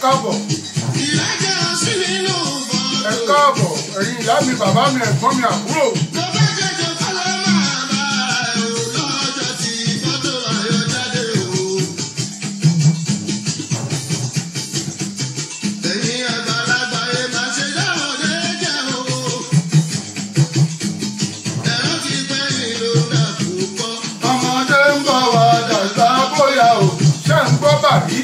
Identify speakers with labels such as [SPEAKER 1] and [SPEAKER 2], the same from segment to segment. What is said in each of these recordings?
[SPEAKER 1] káàbọ̀. Ẹ káàbọ̀ ẹ̀yin ìyá mi bàbá mi ẹ̀gbọ́n mi àbúrò. Bàbí.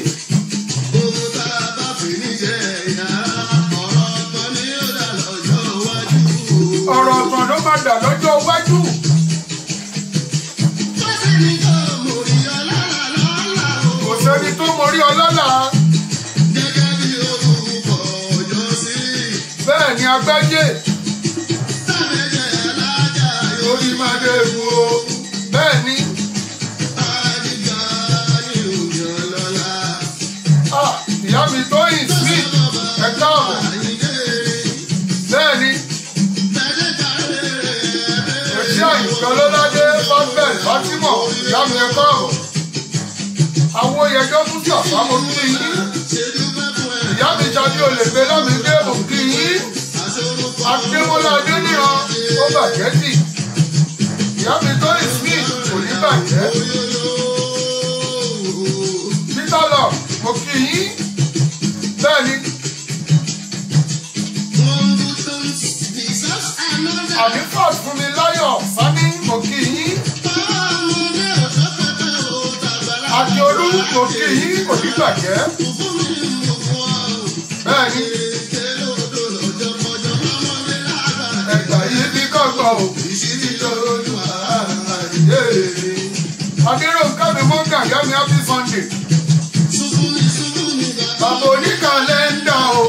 [SPEAKER 1] Ọ̀rọ̀ ọ̀tàn ló máa dà lọ́jọ́ iwájú. Kò sẹ́ni tó mórí ọlọ́lá. Bẹ́ẹ̀ ni Agbájé. Orí máa dé ewu o. Bẹ́ẹ̀ ni. Ìyá mi tó yìn sí ẹ̀ka ọ̀bọ̀. Bẹ́ẹ̀ni. Èsì àyùkọ́ lọ́ládé Fábẹ́ẹ̀ Fátímọ̀ ìyá mi ẹ̀ka ọ̀bọ̀. Àwọn oyèjọ́ fún sí àfámọ́ kí yín. Ìyá mi jáde olè gbé lámìdé òkì yín. Adémọ́lá Adéníran ó bàjẹ́ sí. Ìyá mi tó yìn sí kò ní bàjẹ́. Peter lọ mo kí yín. Bẹ́ẹ̀ni. Àdífọ́t fún mi láyọ̀ Sani mo kí yín. Àdìolú mo kí yín kò ní bàjẹ́. Bẹ́ẹ̀ni. Ẹ̀gbà yìí bí kọ̀ọ̀kan ò kì í sí nítorí ààyè. Adéròǹkà mi mọ́ gàgá mi happy Sunday. Bàbá oníkàlẹ́ndà o,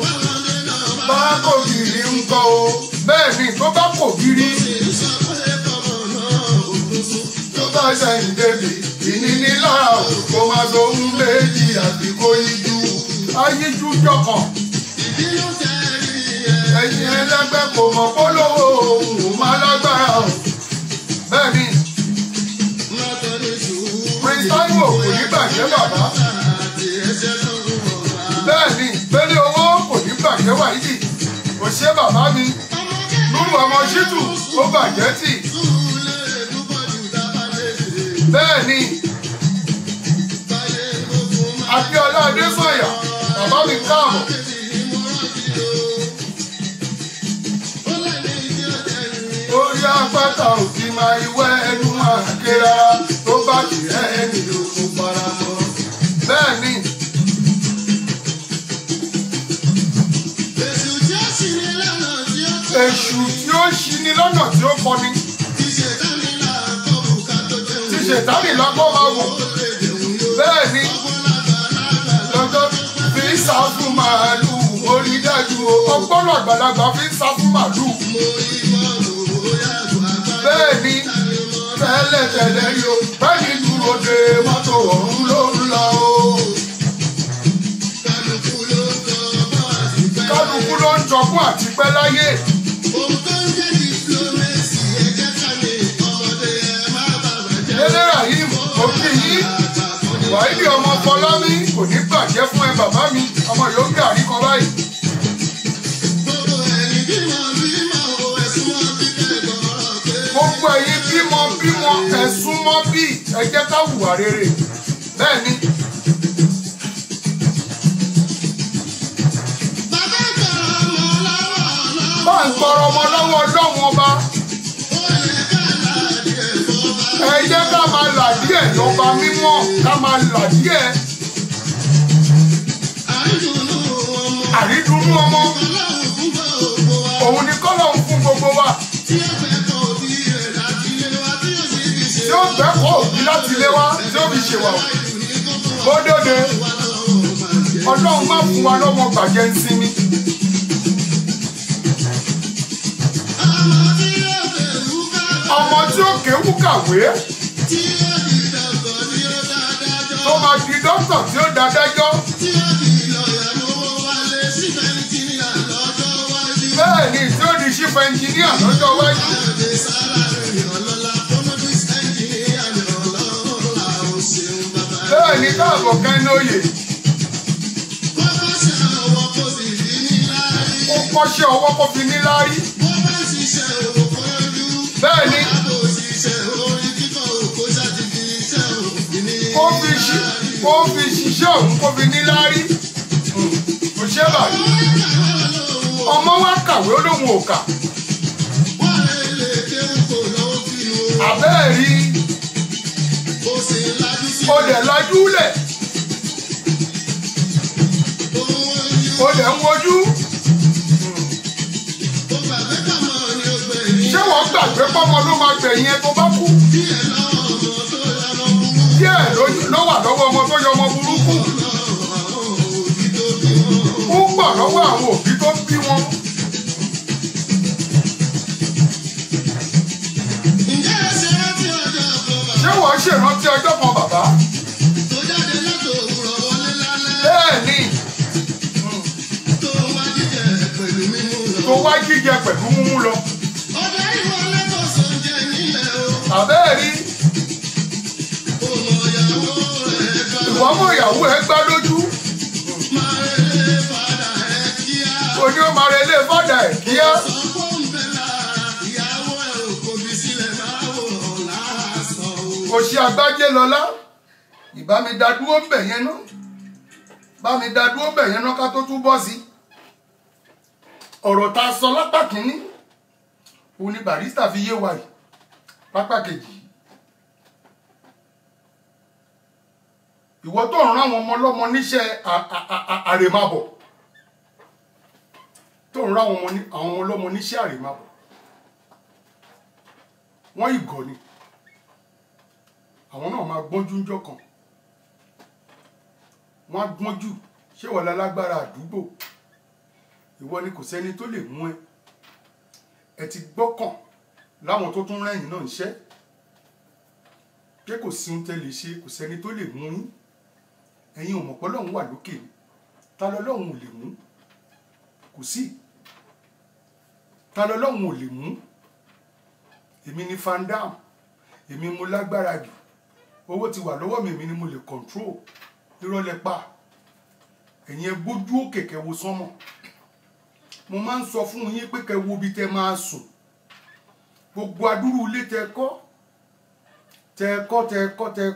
[SPEAKER 1] bá kò gírí ń kọ́ o, bẹ́ẹ̀ ni tó bá kò gírí. Tó bá ṣẹ̀yìn débi, ìníní lára o, kò máa lo ohun méjì àti kó yíjú. Ayíjú jọkàn. Ẹ̀yin ẹlẹ́gbẹ́ kò mọ̀ polówó ohun máa lágbára o. Bẹ́ẹ̀ ni. Prince Taiwo kò ní bàjẹ́ bàbá. Bẹ́ẹ̀ni gbélé owó kò ní bàjẹ́ wáyé kò ṣe bàbá mi lúrù ọmọ ṣítù ó bàjẹ́ tì. Bẹ́ẹ̀ni Abíọ́lá Adésànyà bàbá mi káàbọ̀. Orí apáta òfin máa ìwẹ́ ẹnu àkèrà tó bá kìrẹ́ ẹni lóko faramọ́. Bẹ́ẹ̀ni. Èṣù tí ó ṣì ní lọ́nà tí ó kọni. Tí ṣètánì lágbó máa wò. Bẹ́ẹ̀ ni lọ́jọ́ fi ń sá fún màálùú orí dájú o. Ọgbọ́n àgbàlagbà fi ń sá fún màálùú. Bẹ́ẹ̀ ni tẹ́lẹ̀tẹ́lẹ̀ rí o. Bẹ́ẹ̀ ni dúró de mọ́tò ọ̀hún ló ń lọ o. Kálukú ló ń jọgbọ́n àti pẹ́ láyé. Elérà yìí mo kí yín. Wàhídì ọmọ Fọlámi kò ní bàjẹ́ fún ẹ bàbá mi. Ọmọ yóò gbé àríkọ báyìí. Gbogbo ẹ̀yin bímọ ẹ̀sùn mọ́ bí ẹ jẹ́ ká hùwà rere. Bẹ́ẹ̀ ni. Bá ń gbọ́rọ̀ ọmọ lọ́wọ́ Ọlọ́run ọba. Ẹ jẹ́ ká máa là díẹ̀ lọ́ba mímọ́ ká máa là díẹ̀. Àrídùnnú ọmọ. Òun ni kọ́lọ̀ ń fún gbogbo wa. Tí ó gbẹ́kọ̀ọ́ òbí láti lé wá tí ó fi ṣèwà o. Bódòdè Ọlọ́run má fún wa lọ́mọ gbàjẹ́ ń sinmi. Ọmọ tí ó kéwú kàwé tó máa di dókítà tí ó dádájọ́. Bẹ́ẹ̀ ni tí ó di chief engineer lọ́jọ́ iwájú. Bẹ́ẹ̀ ni káàbọ̀ kẹ́ni oyè. kọ́ṣẹ́ ọwọ́ kó fi ní láárí. bẹ́ẹ̀ ni kó fi ṣiṣẹ́ òun kó fi ní láárí. kò ṣe báyìí ọmọ wa kàwé ó lóun ò kà. àbẹ́ẹ̀ rí o dẹ̀ lajú lẹ̀ o dẹ̀ ń wojú. ṣé wọ́n gbàgbé pọ́mọ ló máa gbẹ̀yìn ẹ tó bá kú? díẹ̀ ló wà lọ́wọ́ ọmọ tó yọ ọmọ burúkú. ó pọ̀ lọ́wọ́ àwọn òbí tó bí wọn. ṣé wọ́n ṣèrántí ọjọ́ kan bàbá? bẹ́ẹ̀ ni tó wá jíjẹ pẹ̀lú mímú lọ. àbẹ́ẹ̀ rí ìwọ mọ ìyàwó ẹ gbá lójú. òní ó máa relé fọ́dà ẹ̀ kíá. òṣì àgbájé lọlá ìbá mi dá dúró ń bẹ̀ yẹn náà bá mi dá dúró ń bẹ̀ yẹn náà ká tó tún bọ́ sí. ọ̀rọ̀ tá a sọ lápá kínní òun ni Barrister fi yé wa yìí pápá kejì. ìwọ tó ń rán àwọn ọmọ ọlọ́mọ níṣẹ́ àrèmábọ̀ tó ń rán àwọn ọmọ ọlọ́mọ níṣẹ́ àrèmábọ̀ wọ́n ìgọ̀ ni àwọn náà máa gbọ́njú ńjọ́ kan wọ́n á gbọ́njú ṣé wọ́n lálágbára àdúgbò ìwọ ni kò sẹ́ni tó lè mú ẹ ti gbọ́kàn láwọn tó tún rẹ́yìn náà ń ṣẹ́ pé kò sí ohun tẹ́ lè ṣe kò sẹ́ni tó lè mú yín ẹ̀yin ò mọ̀ pé Ọlọ́run wà lókè ni ta lọ́lọ́run ò lè mú kò sí ta lọ́lọ́run ò lè mú èmi ni fandam èmi mo lágbára jù owó ti wà lọ́wọ́ mi èmi ni mo lè control ìrọ̀lẹ́ pa ẹ̀yin ẹ gbójú òkè kẹ́ wo sánmọ̀ mo máa ń sọ fún yín pé kẹ́ wo bí tẹ́ máa sùn gbogbo adúrú ilé tẹ́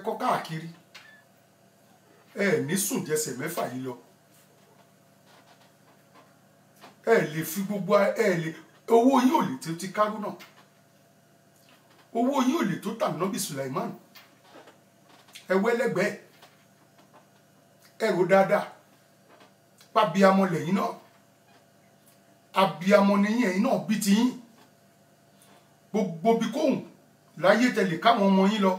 [SPEAKER 1] kọ́ káàkiri ẹ ní sùn jẹsẹ̀ mẹ́fà yìí lọ ẹ lè fi gbogbo owó yín ò lè tó ti Kárúnà owó yín ò lè tó tànàbì Sulaiman ẹ wẹ́lẹ́gbẹ́ẹ́ ẹ rò dáadáa pàbíamọ lẹ́yìn náà abíamọ nìyí ẹ̀yin náà bí ti yín gbogbo bí kóhùn láyé tẹ̀lé káwọn ọmọ yín lọ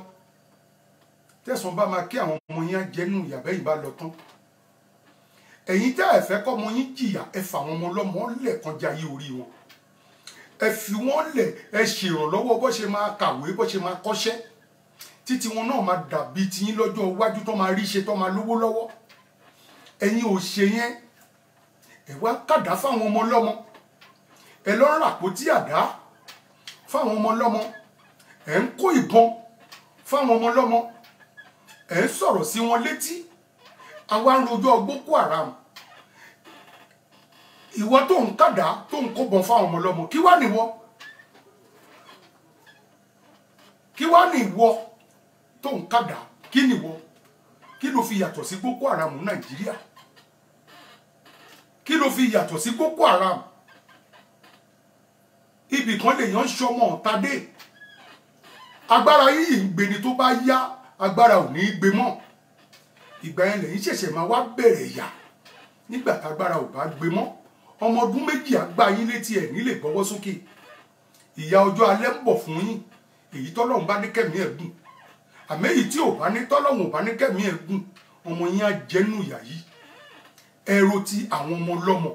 [SPEAKER 1] tẹ̀sán bá máa kí àwọn ọmọ yín á jẹ́nu ìyàbẹ́ yìí bá lọ tán ẹ̀yin tẹ́ ẹ fẹ́ kọ́ ọmọ yín jìyà ẹ fà àwọn ọmọ ọlọ́mọ lẹ̀ kan jayé orí wọn ẹ fi wọ́n lẹ̀ ẹ ṣèrànlọ́wọ́ bó ṣe máa kàwé bó ṣe máa kọ́ṣẹ́ títí wọn náà máa dàbí tiyín lọ́jọ́ iwájú tó máa rí ṣe tó máa lówó lọ́wọ́ ẹ̀yin ò ṣe yẹn ẹ wá kàdá fáwọn ọmọ ọlọ́mọ ẹ lọ rà àpótí àdá fáwọn ọmọ ọlọ́mọ ẹ ń kó ìbọn fáwọn ọmọ ọlọ́mọ ẹ ń sọ̀rọ̀ sí wọn létí àwa ń rojọ́ Boko Haram ìwọ tó ń kàdá tó ń kó bọn fáwọn ọmọ ọlọ́mọ kí wá nìwọ tó ń kàdá kí nìwọ kí ló fi yàtọ̀ sí Boko Haram Nàìjíríà kí ló fi yàtọ̀ sí Boko Haram ibì kan lèèyàn ń ṣọmọ ọ̀tadé agbára yìí ń gbé ni tó bá yá agbára ò ní í gbé mọ́ ìgbà yẹn lẹ́yìn ṣẹ̀ṣẹ̀ máa wá bẹ̀rẹ̀ yà nígbà tágbára ò bá gbé mọ́ ọmọ ọdún méjì àgbà yín létí ẹ̀ nílé gbọ́wọ́ sókè ìyà ọjọ́ alẹ́ ń bọ̀ fún yín èyí tọ́lọ́run bá ní kẹ́mí ẹ̀ gùn àmọ́ èyí tí ò bá ní tọ́lọ́run ò bá ní kẹ́mí ẹ̀ gùn ọmọ yín á jẹ́nu ìyà yìí ẹ̀rọ ti àwọn ọmọ ọlọ́mọ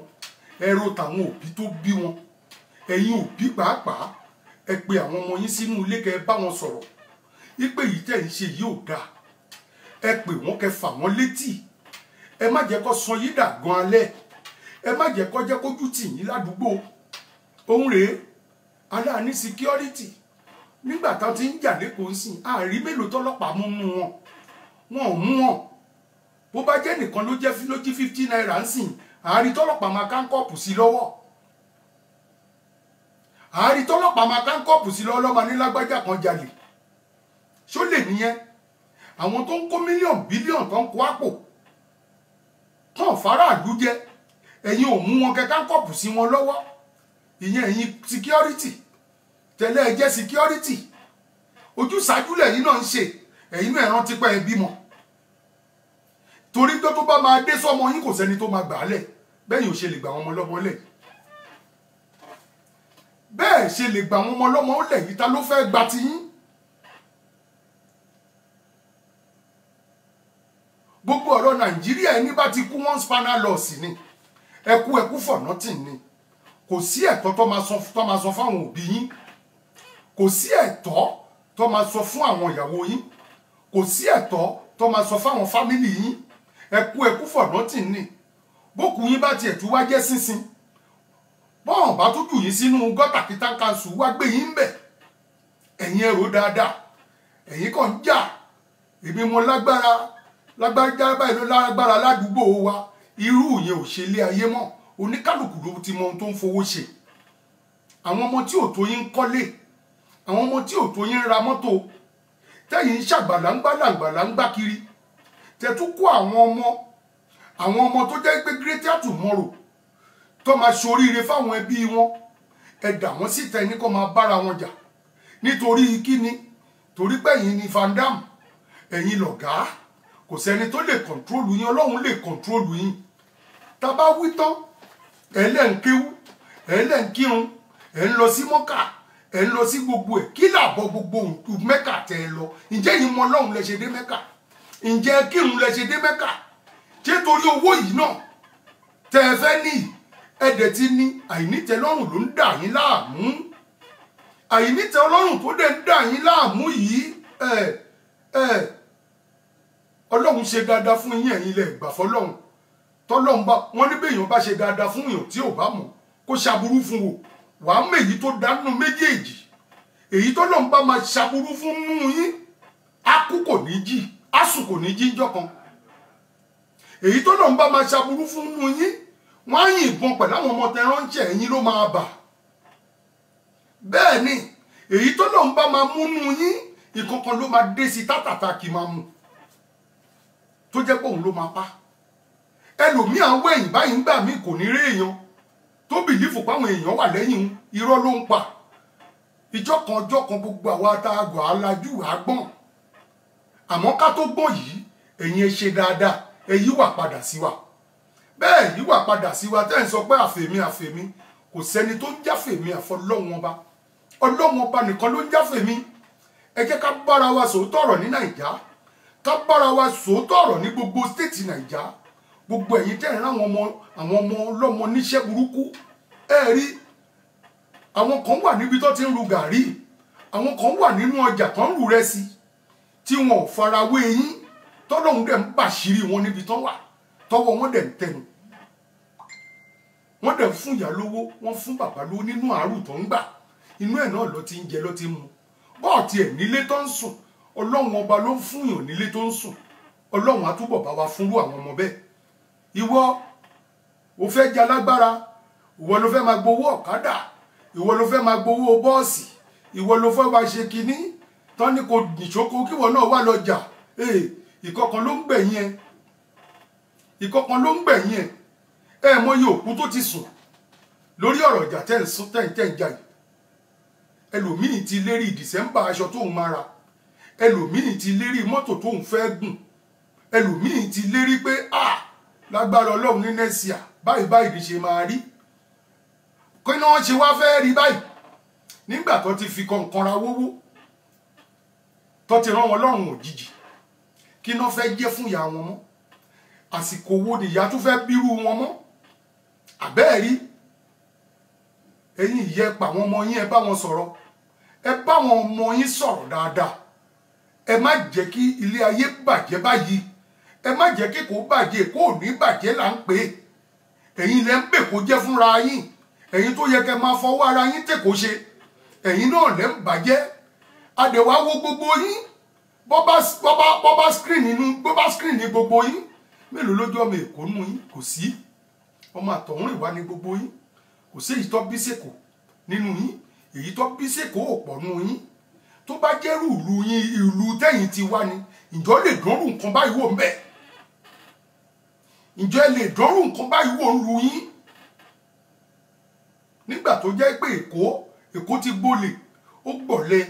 [SPEAKER 1] ẹ̀rọ tàwọn òbí tó bí wọn ẹ̀yin òbí pàápàá ẹ pe àwọn ọmọ yín sínú ilé kẹ́ ẹ bá wọn sọ̀rọ̀ wípé yìí tẹ̀ ń ṣe yìí ò dáa ẹ pè wọ́n kẹ́ fà wọ́n létí ẹ má jẹ́ kó sọ yín dàgan alẹ́ ẹ má jẹ́ kó jẹ́ kójú tì yín ládùúgbò òun rèé aláàní security nígbà tán ti ń jà lẹ́kọ̀ọ́ sìn àárí mélòó tọ́lọ́pàá mú wọn ò mú wọn bó bá jẹ́ nìkan ló jí 50 naira ń sìn àárí tọ́lọ́pàá máa káńkọ́ọ̀pù sí lọ́wọ́ àárí tọ́lọ́pàá máa káńkọ́ọ̀pù sí lọ́lọ́mà ní lágbájá kan jalè ṣó lè nìyẹn àwọn tó ń kó mílíọ̀nù bílíọ̀nù tó ń kó àpò tán faraàlú jẹ ẹ̀yin ò mú wọn kẹ káńkọ́ọ̀pù sí wọn lọ́wọ́ ìyẹn ẹ̀yin security tẹ́lẹ̀ ẹ jẹ́ security ojúṣàájú lẹ́yìn náà ń ṣe ẹ̀yin náà ẹ̀ràn tipẹ́ ẹ bímọ torí tó bá máa dé sọ́mọ yín kò sẹ́ni tó máa gbà á lẹ̀ bẹ́ẹ̀ ò ṣe lè gbà wọn ọmọ lọ́mọ lẹ̀ bẹ́ẹ̀ ṣe lè gbà wọn ọmọ lọ́mọ lẹ̀ yìí ta ló fẹ́ gba ti yín gbogbo ọ̀rọ̀ Nàìjíríà ẹni bá ti kú one spanner loss ni ẹkú for nothing ni kò sí ẹ̀tọ́ tó máa sọ fáwọn òbí yín kò sí ẹ̀tọ́ tó máa sọ fún àwọn ìyàwó yín kò sí ẹ̀tọ́ tó máa sọ fáwọn fámìlì yín ẹkú for nothing ni bókù yín bá tiẹ̀ tún wá jẹ́ sínsìn bọ́n bá tún jù yín sínú gọ́tà kíta kanṣu wá gbé yín bẹ̀ ẹ̀yin ẹ̀rọ dáadáa ẹ̀yin kàn ń jà èmi mo lágbára báyìí ló lágbára ládùúgbò wa irú yẹn ò ṣe lé ayé mọ́ oníkálùkù ló ti mọ ohun tó ń fowó ṣe àwọn ọmọ tí ò tó yín ń kọ́lé àwọn ọmọ tí ò tó yín ń ra mọ́tò tẹ́yìn ṣàgbàláńgbà kiri tẹ́tún kó àwọn ọmọ tó jẹ́ pé greater tomorrow tó máa ṣoríire fáwọn ẹbí wọn ẹ̀dà wọn síta ẹni kó máa bára wọn jà nítorí kíni torí pé ẹ̀yin ni Van Dam ẹ̀yin lọ̀gá kò sẹ́ni tó lè kọ̀ntrólù yín Ọlọ́run lè kọ̀ntrólù yín tá bá wí tán ẹlẹ́ǹkéwú ẹlẹ́ǹkírun ẹ̀ ń lọ sí mọ́kà ẹ̀ ń lọ sí gbogbo ẹ̀ kí làbọ̀ gbogbo mẹ́kà tẹ́ ẹ lọ ǹjẹ́ yìí mọ Ọlọ́run lẹ ṣe dé mẹ́kà ǹjẹ́ kírun lẹ ṣe dé mẹ́kà ṣé torí owó yìí náà tẹ́ ẹ fẹ́ ní ẹ̀dẹ̀ tí ní àìnítẹ́lọ́rùn ló ń dà yín láàmú àìnítẹ́lọ́rùn tó dẹ̀ ń dà yín láàmú yìí Ọlọ́run ṣe dáadáa fún yín ẹ̀yin lẹ gbà fọ́lọ́run tọ́lọ́run bá wọ́n ní béèyàn bá ṣe dáadáa fún èèyàn tí ò bá mọ̀ kó ṣaburú fún o wàá mọ èyí tó dánú méjèèjì èyí tọ́lọ́run bá máa ṣaburú fún nínú yín á kú kò ní jí á sùn kò ní jí ńjọ́ kan èyí tọ́lọ́run bá máa ṣaburú fún nínú yín wọ́n á yìnbọn pẹ̀lú àwọn ọmọ tẹ ránṣẹ́ ẹ̀yin ló máa bà bẹ́ẹ̀ ni èyí tọ́lọ́run bá máa mú nínú yín ìkọ̀kan ló máa dé sí tátàtà kì máa mú tó jẹ́ pé òun ló máa pa ẹlòmíì àwọn ẹ̀yìn báyìí ń gbà mí kò ní rí èèyàn tó bìlífù páwọn èèyàn wà lẹ́yìn irọ́ ló ń pa ìjọ́ kan gbogbo àwa àtàgọ̀ alájú àgbọ̀n àmọ́ ká tó gbọ́n yìí ẹ̀yin ẹ ṣe dáadáa ẹ yíwà padà sí wa bẹ́ẹ̀ yíwà padà sí wa tẹ́ ń sọ pé àfèmí kò sẹ́ni tó ń jáfèmí àfọlọ́wọ́n ọba Ọlọ́run ọba nìkan ló ń jáfèmí ẹ jẹ́ ká bára wa sòótọ́ ọ̀rọ̀ ní Nàìjà ká bára wa sòótọ́ ọ̀rọ̀ ní gbogbo stéètì Nàìjà gbogbo ẹ̀yin tẹ́ ń rán àwọn ọmọ ọlọ́mọ níṣẹ́ burúkú ẹ rí àwọn kan wà níbi tó ti ń ru gàrí àwọn kan wà nínú ọjà tó ń ru rẹsì tí wọn ò farawé yín tọ́lọ́hún dẹ̀ ń bàṣírí wọn níbi tán wà tọ́wọ́ wọn dẹ̀ ń tẹnu wọ́n dẹ̀ ń fún ìyá lówó wọ́n fún bàbá lówó nínú àárù tó ń gbà inú ẹ̀ náà ló ti ń jẹ ló ti ń mu bọ́ọ̀tì ẹ̀ nílé tó ń sùn Ọlọ́run ọba ló ń fún yàn nílé tó ń sùn Ọlọ́run á túbọ̀ bá wa fúnrú àwọn ọmọ bẹ́ẹ̀ ìwọ ò fẹ́ jẹ alágbára ìwọ ló fẹ́ máa gbowó ọ̀kadà ìwọ ló fẹ́ máa gbowó bọ́ọ̀sì ìwọ ló fẹ́ máa ṣe kinní tán ní kò nìṣókò kíwọ náà wà lọ́jà ìkọ̀kan ló ń gbẹ̀yìn ẹ mọyì òkú tó ti sùn lórí ọ̀rọ̀ ìjà tẹ́ ń jà yìí ẹlòmíì ti lérí December aṣọ tóun máa ra ẹlòmíì ti lérí mọ́tò tóun fẹ́ gùn ẹlòmíì ti lérí pé lágbára Ọlọ́run ní nẹ́síà báyìí ní ṣe máa rí kí ni wọ́n ṣe wá fẹ́ rí báyìí nígbà tó ti fi kọ̀ǹkanra wówó tó ti rán wọn lọ́rùn òjijì kí ni wọ́n fẹ́ jẹ́ fún ìyá wọn mọ́ àsìkò wo ni ìyá tún fẹ́ bírú wọn mọ́ àbẹ́ẹ̀rí ẹ̀yin ìyẹ́ pa àwọn ọmọ yín ẹ bá wọn sọ̀rọ̀ ẹ bá àwọn ọmọ yín sọ̀rọ̀ dáadáa ẹ má jẹ́ kí ilé ayé bàjẹ́ báyìí ẹ má jẹ́ kí kò bàjẹ́ kó ní bàjẹ́ là ń pè é ẹ̀yin lẹ́ ń bè kó jẹ́ fúnra yín ẹ̀yin tó yẹ kẹ́ máa fọwọ́ ara yín tẹ̀ kó ṣe ẹ̀yin náà lẹ́ ń bàjẹ́ adẹ̀wà wo gbogbo yín bọ́bá screen ní gbogbo yín mélòó lójú ọmọ Èkó nù yín kò sí ọmọ àtọ̀hún ìwà ní gbogbo yín kò sí èyí tó bí sèkò nínú yín èyí tó bí sẹ́kọ̀ọ́ ọ̀pọ̀ nù yín tó bá jẹ́rù ìlú yín ìlú tẹ́yìn ti wá ni ìjọ lè dánrù nǹkan báyìí wò ń bẹ̀ ìjọ lè dánrù nǹkan báyìí wò ń lu yín nígbà tó jẹ́ pé Èkó ti gbolè ó gbọ̀lẹ̀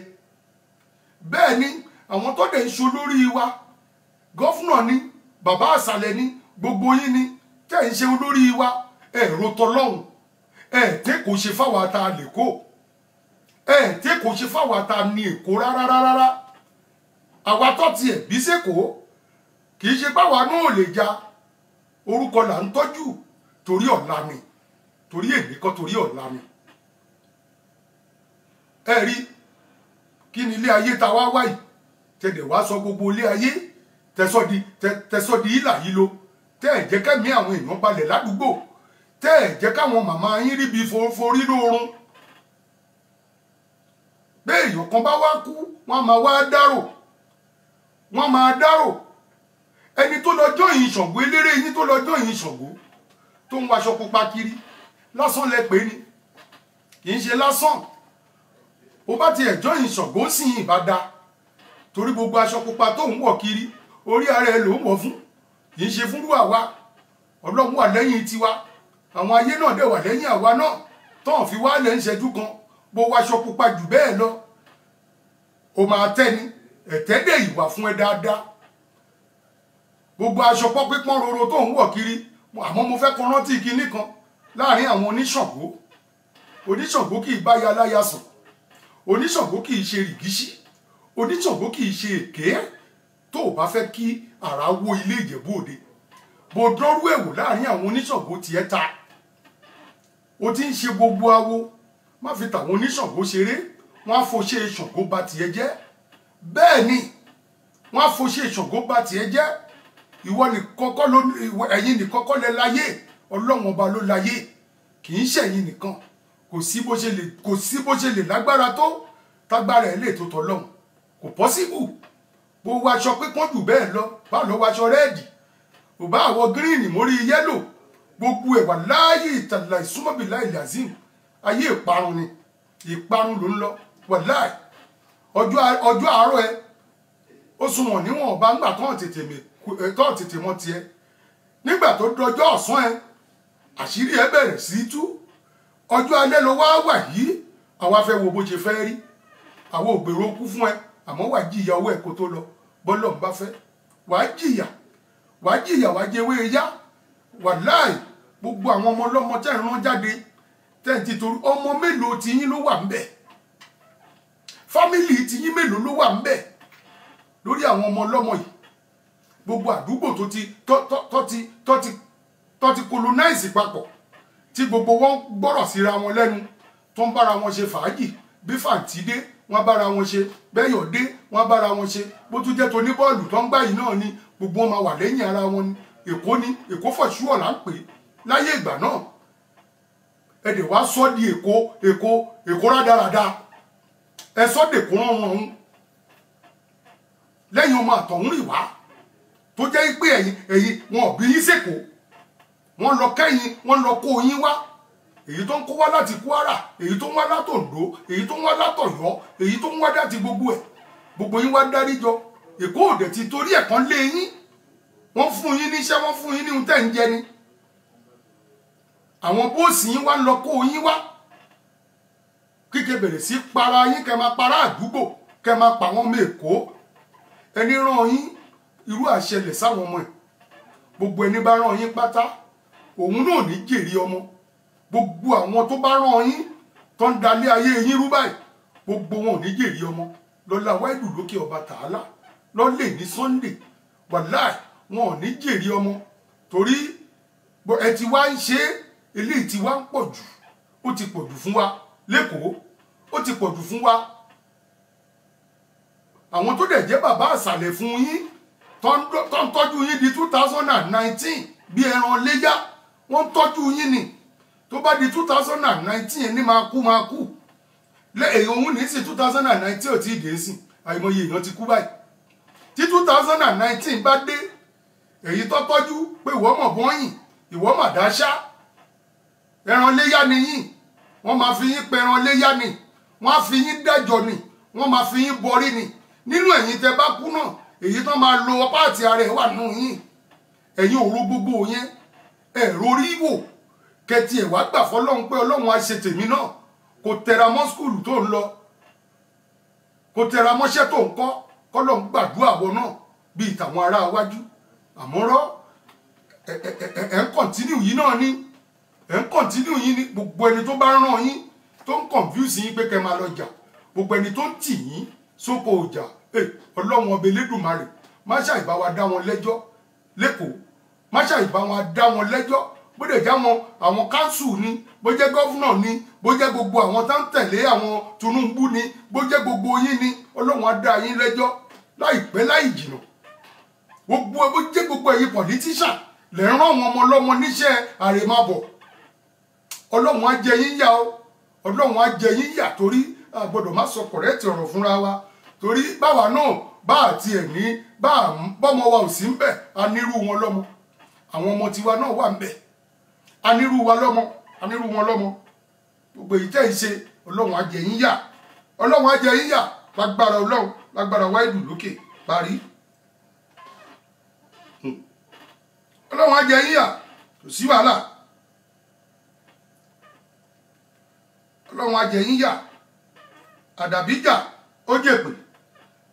[SPEAKER 1] bẹ́ẹ̀ ni àwọn tó dẹ̀ ń ṣe olórí wa gọ́fúnà ni bàbá àṣàlẹ̀ ni gbogbo yín ni tẹ́ ń ṣe olórí wa ẹ̀rọ tọlọ́hùn tẹ́ kò ṣe fáwọn ata lè kó tẹ́ kò ṣe fáwọn ata ní Èkó rárá àwa tó tiẹ̀ bí sẹ́kọ̀ọ́ kì í ṣe báwa náà lè ja orúkọ là ń tọ́jú torí ọ̀la ni torí èmi kọ́ torí ọ̀la ni ẹ rí kí ni ilé ayé ta wá wáyìí tẹ̀dẹ̀ wá sọ gbogbo ilé ayé tẹ̀sọ́ di ìlà yìí lo tẹ́ ẹ̀ jẹ́ kẹ́mi àwọn èèyàn balẹ̀ ládùúgbò tẹ́ ẹ̀ jẹ́ káwọn màmá yín ríbi forí lóorun bẹ́ẹ̀ èèyàn kan bá wá kú wọ́n máa wá dárò wọ́n máa dárò ẹni tó lọ́jọ́ yìí Ṣàngó eléré yín tó lọ́jọ́ yìí Ṣàngó tó ń waṣọ pupa kiri lásán lẹ pé ni kì í ṣe lásán ó bá ti ẹ̀jọ́ yìí Ṣàngó sì yìn bá da torí gbogbo aṣọ pupa tó ń wọ̀ kiri orí ara ẹ ló ń wọ̀ fún kì í ṣe fúnrú àwa Ọlọ́run wà lẹ́yìn tiwa àwọn ayé náà dẹ̀ wà lẹ́yìn àwa náà tọ́hàn fi wá lẹ́ ń ṣẹ́jú kan bó waṣọ pupa jù bẹ́ẹ̀ lọ ó máa tẹ́ni ẹ̀tẹ́dẹ̀ ìwà fún ẹ dáadáa gbogbo aṣọ pọ́pípọ́n roro tó ń wọ̀ kiri àmọ́ mo fẹ́ kan rántí kinní kan láàrin àwọn oníṣàngó kì í bá ya láya sùn oníṣàngó kì í ṣe rìgíṣí oníṣàngó kì í ṣe èké tó o bá fẹ́ kí ara wó ilé Ìjẹ̀bú Òde bó dọ́rú ẹ̀wò láàrin àwọn oníṣàngó tiẹ̀ ta o ti ń ṣe gbogbo awo má fi tàwọn oníṣàngó ṣeré wọ́n á fọṣẹ́ Ṣàngó bà tiẹ̀ jẹ́ bẹ́ẹ̀ ni wọ́n á fọṣẹ́ Ṣàngó bà tiẹ̀ jẹ́ ìwọ nìkan kọ́ ló ẹ̀yin nìkan kọ́ lẹ láyé Ọlọ́run ọba ló láyé kì í ṣẹ̀yin nìkan kò sí bó ṣe lè lágbára tó tágbára ẹ̀ lè tó tọ́lọ́run kò pọ́síbù bó waṣọ pípọ́n jù bẹ́ẹ̀ lọ bá lọ waṣọ rẹ́ẹ̀dì ò bá àwọ̀ gíríìnì mórí yẹ́lò gbogbo ẹ̀ wà láàyè ìtàlá ìsúnmọ́bìlá ilẹ̀ azim ayé ìparun ni ìparun ló ń lọ wà láì ọjọ́ àárọ̀ ẹ ó sunwọ̀n níwọ̀n ọba ńgbà tán tètè mọ́ tiẹ̀ nígbà tó dọjọ́ ọ̀sán ẹ àṣírí ẹ bẹ̀rẹ̀ sí tú ọjọ́ alẹ́ ló wá wà yìí àwa fẹ́ wo bó ṣe fẹ́ rí àwọn ògbèrò kú fún ẹ àmọ́ wàá jìyà owó ẹ̀ kó tó lọ bọ́lọ̀ ń bá fẹ́ wàá jìyà wàá jẹwé yá wàláì gbogbo àwọn ọmọ ọlọ́mọ tẹ́ ń rán jáde tẹ́ǹtì torí ọmọ mélòó tiyín ló wà ń bẹ̀ fámìlì tiyín mélòó ló wà ń bẹ̀ lórí àwọn ọmọ ọlọ́mọ yìí gbogbo àdúgbò tó ti colonize papọ̀ tí gbogbo wọn gbọ́rọ̀ síra wọn lẹ́nu tó ń bára wọn ṣe fàájì bí fàǹtí dé wọ́n bára wọn ṣe bẹ́yọ̀ dé wọ́n bára wọn ṣe bó tún jẹ́ toní bọ́ọ̀lù tó ń gbá yìí náà ni gbogbo wọn máa wà lẹ́yìn ara wọn ni Èkó fọ̀ṣúọ̀ là ń pè láyé ìgbà náà ẹ̀dẹ̀ wá sọ́ di Èkó rádaràda ẹ sọ́ dèkó rán wọn lẹ́yìn ọmọ àtọ̀hún rì wá tó jẹ́ pé ẹ̀yin wọn ò bí yín sẹ́kọ̀ọ́ wọ́n lọ kẹ́yìn wọ́n lọ kó yín wá èyí tó ń kó wá láti Kwara èyí tó ń wá látòǹdó èyí tó ń wá látọ̀yọ́ èyí tó ń wá láti gbogbo ẹ̀ gbogbo yín wá dárí jọ Èkó òde ti torí ẹ̀kan lé yín wọ́n fún yín níṣẹ́ wọ́n fún yín ní ohun tẹ́ ń jẹ ni àwọn bóòsì yín wá ń lọ kó yín wá kíkẹ́ bẹ̀rẹ̀ sí para yín kẹ́ máa para àdúgbò kẹ́ máa pa wọ́n mọ́ Èkó ẹni rán yín irú àṣẹlẹ̀ sáwọn ọmọ ẹ̀ gbogbo ẹni bá rán yín pátá òun náà ní jèrè ọmọ gbogbo àwọn tó bá rán yín tó ń dalé ayé yín rú báyìí gbogbo wọn ò ní jèrè ọmọ lọ́la wáìdù lókè ọba tààlà lọ́lẹ̀ ní Sunday wàláì wọn ò ní jèrè ọmọ torí ẹ ti wá ń ṣe eléyìí ti wá ń pọ̀ jù ó ti pọ̀ jù fún wa lẹ́kọ̀ọ́ ó ti pọ̀ jù fún wa àwọn tó dẹ̀ jẹ́ bàbá àṣàlẹ̀ fún yín tó ń tọ́jú yín di 2019 bí ẹran léyà wọ́n ń tọ́jú yín ni tó bá di 2019 ní máa kú lẹ́yìn òun ní sí 2019 ò tí ì dé sí àìmọye èèyàn ti kú báyìí tí 2019 bá dé èyí tó tọ́jú pé ìwọ mọ̀ bọ́yìn ìwọ mà dáṣá ẹran léyà ni yín wọ́n máa fi yín pẹ ẹran léyà ni wọ́n á fi yín dájọ́ ni wọ́n máa fi yín bọrí ni nínú ẹ̀yin tẹ́ bá kú náà èyí tán máa lo páàtì ara ẹ̀ wà nù yín ẹ̀yin òru gbogbo yẹn ẹ̀rọ orí wò kẹtì ẹ̀ wá gbà fọlọ́run pé ọlọ́run á ṣe tèmi náà kò tẹra mọ́ skúlù tó ń lọ kò tẹra mọ́ṣẹ́ tó ń kọ́ kọ́lọ́run gbàdúrà wọ náà bíi tàwọn ará iwájú àmọ́rọ́ ẹ̀ ń kọ̀ntínú yìí náà ni ẹ̀ ń kọ̀ntínú yìí ni gbogbo ẹni tó bá ràn yín tó ń confuse yín pé kẹ́ máa lọ jà gbogbo ẹni tó ń tì yín sóko ọjà ọlọ́run ọba elédùnmarè má ṣàìbá wa dá wọn lẹ́jọ́ lẹ́kọ̀ọ́ má ṣàìbá wa dá wọn lẹ́jọ́ bó dẹ̀ já wọn àwọn káńsù ni bó jẹ́ gọ́fúnà ni bó jẹ́ gbogbo àwọn tá ń tẹ̀lé àwọn Tinubu ni bó jẹ́ gbogbo yín ni ọlọ́run á dá yín lẹ́jọ́ láìpẹ́ láì jìnnà gbogbo bó jẹ́ gbogbo ẹ̀yin pọ̀lítíṣà lè rán àwọn ọmọ ọlọ́mọ níṣẹ́ àrèmábọ̀ ọlọ́run á jẹ yín yà o ọlọ́run á jẹ yín yà torí a gbọ́dọ̀ má sọ kọ̀rẹ́tì ọ̀rọ̀ fúnra wa torí báwa náà bá àti ẹ̀ ní bọ́mọ wa ò sí ń bẹ̀ a nírú wọn lọ́mọ àwọn ọmọ tiwa náà wà ń bẹ̀ a nírú wa lọ́mọ a nírú wọn lọ́mọ gbogbo èyí tẹ́ ń ṣe ọlọ́run á jẹ yín yà ọlọ́run á jẹ yín yà lágbára ọlọ́run lágbára wáìdù lókè parí ọlọ́run á jẹ yín yà kò sí wàhálà ọlọ́run á jẹ yín yà àdàbí jà ó jèpè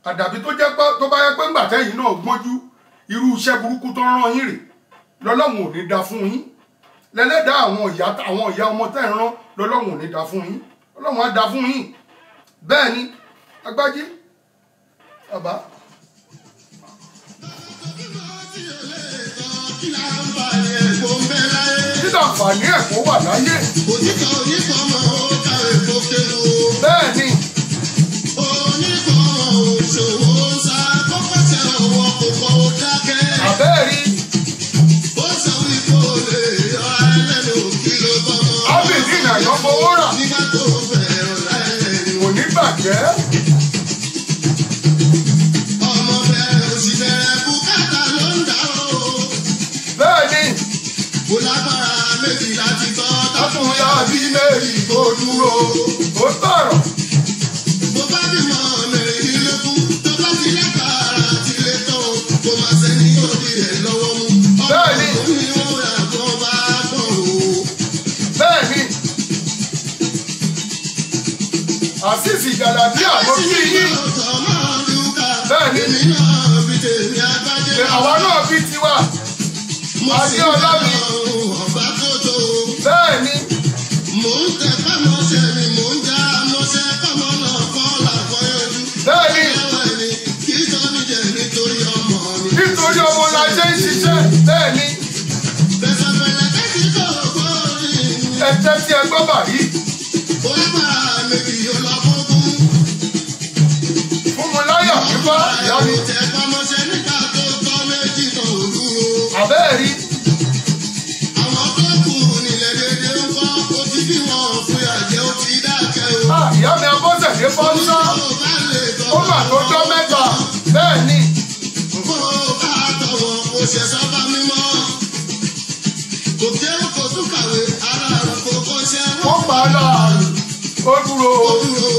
[SPEAKER 1] àdàbí tó jẹ́ pé tó bá yẹ pé ńgbà tẹ́yìn náà gbọ́njú irú iṣẹ́ burúkú tó rán yín rè lọ́lọ́run ò ní da fún yín lẹ́lẹ́dàá àwọn ìyá ọmọ tẹ́ ń rán lọ́lọ́run ò ní da fún yín ọlọ́run á da fún yín bẹ́ẹ̀ ni Agbájí bàbá. títà àǹfààní ẹ̀kọ́ wà láyé.
[SPEAKER 2] òtítọ́ onífọ̀mọ́ ó kàwé fòkè o.
[SPEAKER 1] bẹ́ẹ̀ ni.
[SPEAKER 2] òṣòwò sá kọ́kọ́tẹ̀ ọwọ́ kò kọ́ ó dákẹ́.
[SPEAKER 1] àbẹ́ẹ̀rí.
[SPEAKER 2] ó sọ wípé o lè yọ ẹlẹ́nu kí ló bọ́ mọ́.
[SPEAKER 1] ábìdí ìrìnàjò fowó rà.
[SPEAKER 2] nígbà tó fẹ́ ọ̀la ẹ̀.
[SPEAKER 1] kò ní bàjẹ́.
[SPEAKER 2] ọmọ bẹ̀rẹ̀ òsì bẹ̀rẹ̀ bùkátà ló ń dà o.
[SPEAKER 1] bẹ́ẹ̀ ni.
[SPEAKER 2] kò lágbára méjì láti tọ́
[SPEAKER 1] tọ́tún yá bí méjì tó dúró. ó tọ̀rọ̀.
[SPEAKER 2] bó bá bímọ mẹ́rìndínlógún tó bá ti lẹ́kàrà ti lé tó kó máa sẹ́ni yóò di rẹ̀ lọ́wọ́ mú.
[SPEAKER 1] bẹ́ẹ̀ni.
[SPEAKER 2] ọmọ mi ò rà tó bá pọ̀ o.
[SPEAKER 1] bẹ́ẹ̀ni. àṣìṣì gàdàbí àmọ́ kí yín. bẹ́ẹ̀ni. àwa náà bí tiwa. Adéọlá mi. bẹ́ẹ̀ni.
[SPEAKER 2] mò ń tẹ fámọ́ṣẹ́ ni mò ń já mọ́ṣẹ́ fámọ́ náà kọ́ làkọ́yọ́jú.
[SPEAKER 1] bẹ́ẹ̀ni.
[SPEAKER 2] kì í sọ mí jẹ nítorí ọmọ mi.
[SPEAKER 1] nítorí ọmọ la ṣe ń ṣiṣẹ́. bẹ́ẹ̀ni.
[SPEAKER 2] bẹ́sẹ̀fẹ̀lẹ̀ kẹ́sì kò kó rí.
[SPEAKER 1] ẹ jẹ́ tí ẹ gbọ́ bàrí.
[SPEAKER 2] onígbàrà méjì yóò lọ fógún.
[SPEAKER 1] fún mi láyà fífá ìyá mi.
[SPEAKER 2] tẹ fámọ́ṣẹ́ nígbà tó tọ́ méjì tó dúró.
[SPEAKER 1] àbẹ́ẹ̀rí.
[SPEAKER 2] àwọn tó kù nílẹ̀ dédé ń kọ́ ó ti bí wọn fúyà jẹ́ ó ti dákẹ́ o.
[SPEAKER 1] ìyá mi abọ́sẹ̀dé fọ́nsá. ó mà tó jọ́ mẹ́ta. bẹ́ẹ̀ni.
[SPEAKER 2] kó bá tọ̀wọ̀ kó ṣe sábà mímọ́. kò kéwù kò tún kàwé ara rẹ̀ kò kọ́ ṣe
[SPEAKER 1] ó pa á láàrú. ó dúró.
[SPEAKER 2] dúró.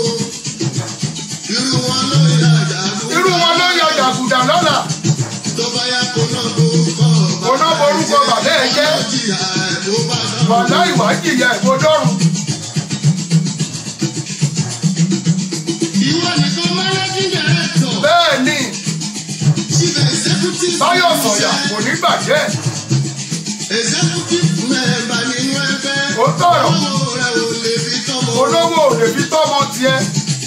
[SPEAKER 2] irú wọn ló yà jàdú.
[SPEAKER 1] irú wọn ló yọ jàgùdà lọ́la.
[SPEAKER 2] tó bá yá kó náà borúkọ.
[SPEAKER 1] kò náà borúkọ bàbá ẹ̀ jẹ́.
[SPEAKER 2] jìyà ẹ̀ ló bá sọ.
[SPEAKER 1] bàbá ìwà jìyà ìfodọ́rùn.
[SPEAKER 2] ìwọ nìkan managing director.
[SPEAKER 1] bẹ́ẹ̀ni.
[SPEAKER 2] chief executive.
[SPEAKER 1] Báyọ̀ Sọ̀yà kò ní bàjẹ́.
[SPEAKER 2] executive member nínú ẹgbẹ́.
[SPEAKER 1] ó tọ̀rọ̀.
[SPEAKER 2] owó rẹ̀ ò lè fi tọ́mọ.
[SPEAKER 1] olówó ò lè fi tọ́mọ tiẹ̀.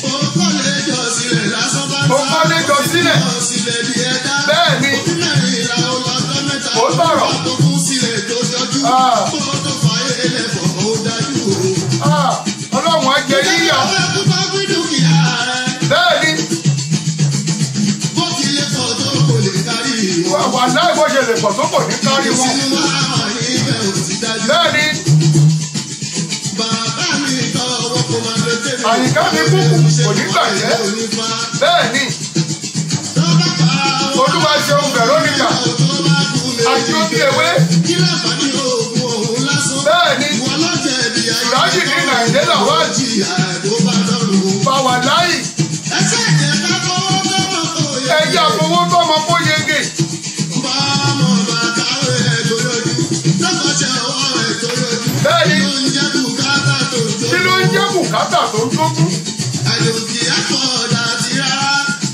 [SPEAKER 2] ó kọ́lé jọ sílẹ̀ lásán bá ń
[SPEAKER 1] ó kọ́lé jọ sílẹ̀.
[SPEAKER 2] sílẹ̀ di ẹ̀dá.
[SPEAKER 1] bẹ́ẹ̀ni.
[SPEAKER 2] òbí mẹ́rìnlá ọlọ́jọ́ mẹ́ta.
[SPEAKER 1] ó tọ̀rọ̀.
[SPEAKER 2] tó kún sílẹ̀ tó yọjú. kó tó fà á ẹlẹ́fọ̀ ó dájú o.
[SPEAKER 1] ọlọ́run á jẹ yíyà.
[SPEAKER 2] ìjọba ẹkú bá gbé dúkìá rẹ̀.
[SPEAKER 1] bẹ́ẹ̀ni.
[SPEAKER 2] bó ti lè pọ̀ tó kò lè kárí ìwọ.
[SPEAKER 1] wà láì bó ṣe lè pọ̀ tó kò ní kárí wọn.
[SPEAKER 2] sínú àwọn ibẹ̀ ò ti dájú.
[SPEAKER 1] bẹ́ẹ̀ni.
[SPEAKER 2] bàbá mi tọwọ́ kó máa lè tẹ̀lé.
[SPEAKER 1] àyíká mi kúkú kò ní bàjẹ́. bẹ́ẹ̀ni. olúwa ṣeun Veronica. àjò bí ewé. bẹ́ẹ̀ni. Sùrájì ní Nàìjíríà wá. kí ló ń jẹ́ bùkátà tó ń tókùn.
[SPEAKER 2] àjòjì àkọ́ọ̀dà ti rárá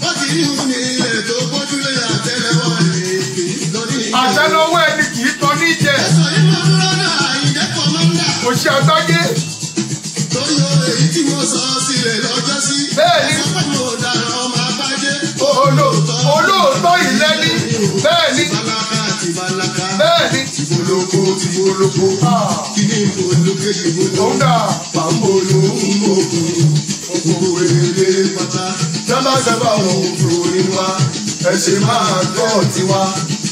[SPEAKER 2] ó ti rí òun ní ilẹ̀ tó gbójúlé àtẹ́lẹwọ́ èké lónìí.
[SPEAKER 1] àtẹ́lẹwọ́ ẹni kì í tán ní jẹ.
[SPEAKER 2] ẹ̀sọ́ yìí mo dúró náà àyíjẹ́ kọ́mọ́ndà.
[SPEAKER 1] kò ṣe àgbáyé.
[SPEAKER 2] torí o èyí tí mo sọ sílẹ̀ lọ́jọ́ sí.
[SPEAKER 1] bẹ́ẹ̀ni.
[SPEAKER 2] ẹ̀sọ́ pé mo dàrọ̀ ọmọ abájẹ́.
[SPEAKER 1] olóòótọ́ ìlẹ́ni. bẹ́ẹ̀ni.
[SPEAKER 2] tìbálaka.
[SPEAKER 1] bẹ́ẹ̀ni.
[SPEAKER 2] tìbólókó tìbólókó. kíní ìbólókè ìbólókó.
[SPEAKER 1] òun dà.
[SPEAKER 2] pàmbolo ń mọ̀kùn. gbogbo èrè pátá. sábàsábà wọn ò fi orin wá. ẹ ṣe máa gbọ́ tiwa.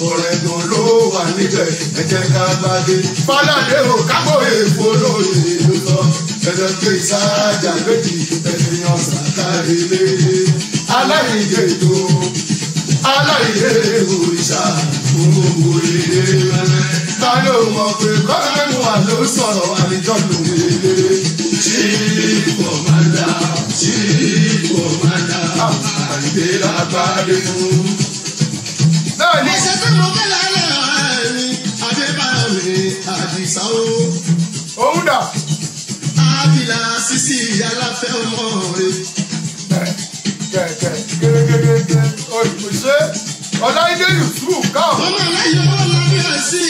[SPEAKER 2] ọ̀rẹ́ gan ló wà níbẹ̀. ẹ jẹ́ ká gbádé. fálàdé ò kábò èèfó lóye ló sọ. ẹ̀jẹ̀ pé sáájà méjì ẹ̀fìyàn sàkárì lé. aláìyé tó aláìyé òrìṣà gbogbo ilé rẹ̀. ta ló mọ̀ pé kọ́ńtẹ́mù wà ló sọ̀rọ̀ àlejò lòdì. Chief Commander, Chief Commander, àìgbé lágbàdé fún.
[SPEAKER 1] bẹ́ẹ̀ni.
[SPEAKER 2] ẹsẹ̀ tí mo fẹ́ lálẹ́ ọ̀rẹ́ mi adébáyọ̀ mi àdìsá o.
[SPEAKER 1] òun dà.
[SPEAKER 2] ábìlà sísì aláfẹ́ ọmọ rẹ̀.
[SPEAKER 1] gẹ́gẹ́gẹ́gẹ́ òṣìṣẹ́ ọláìdé yusuf káàmù.
[SPEAKER 2] ọmọ aláyọ̀ wọn lọ bí ẹ̀ sí.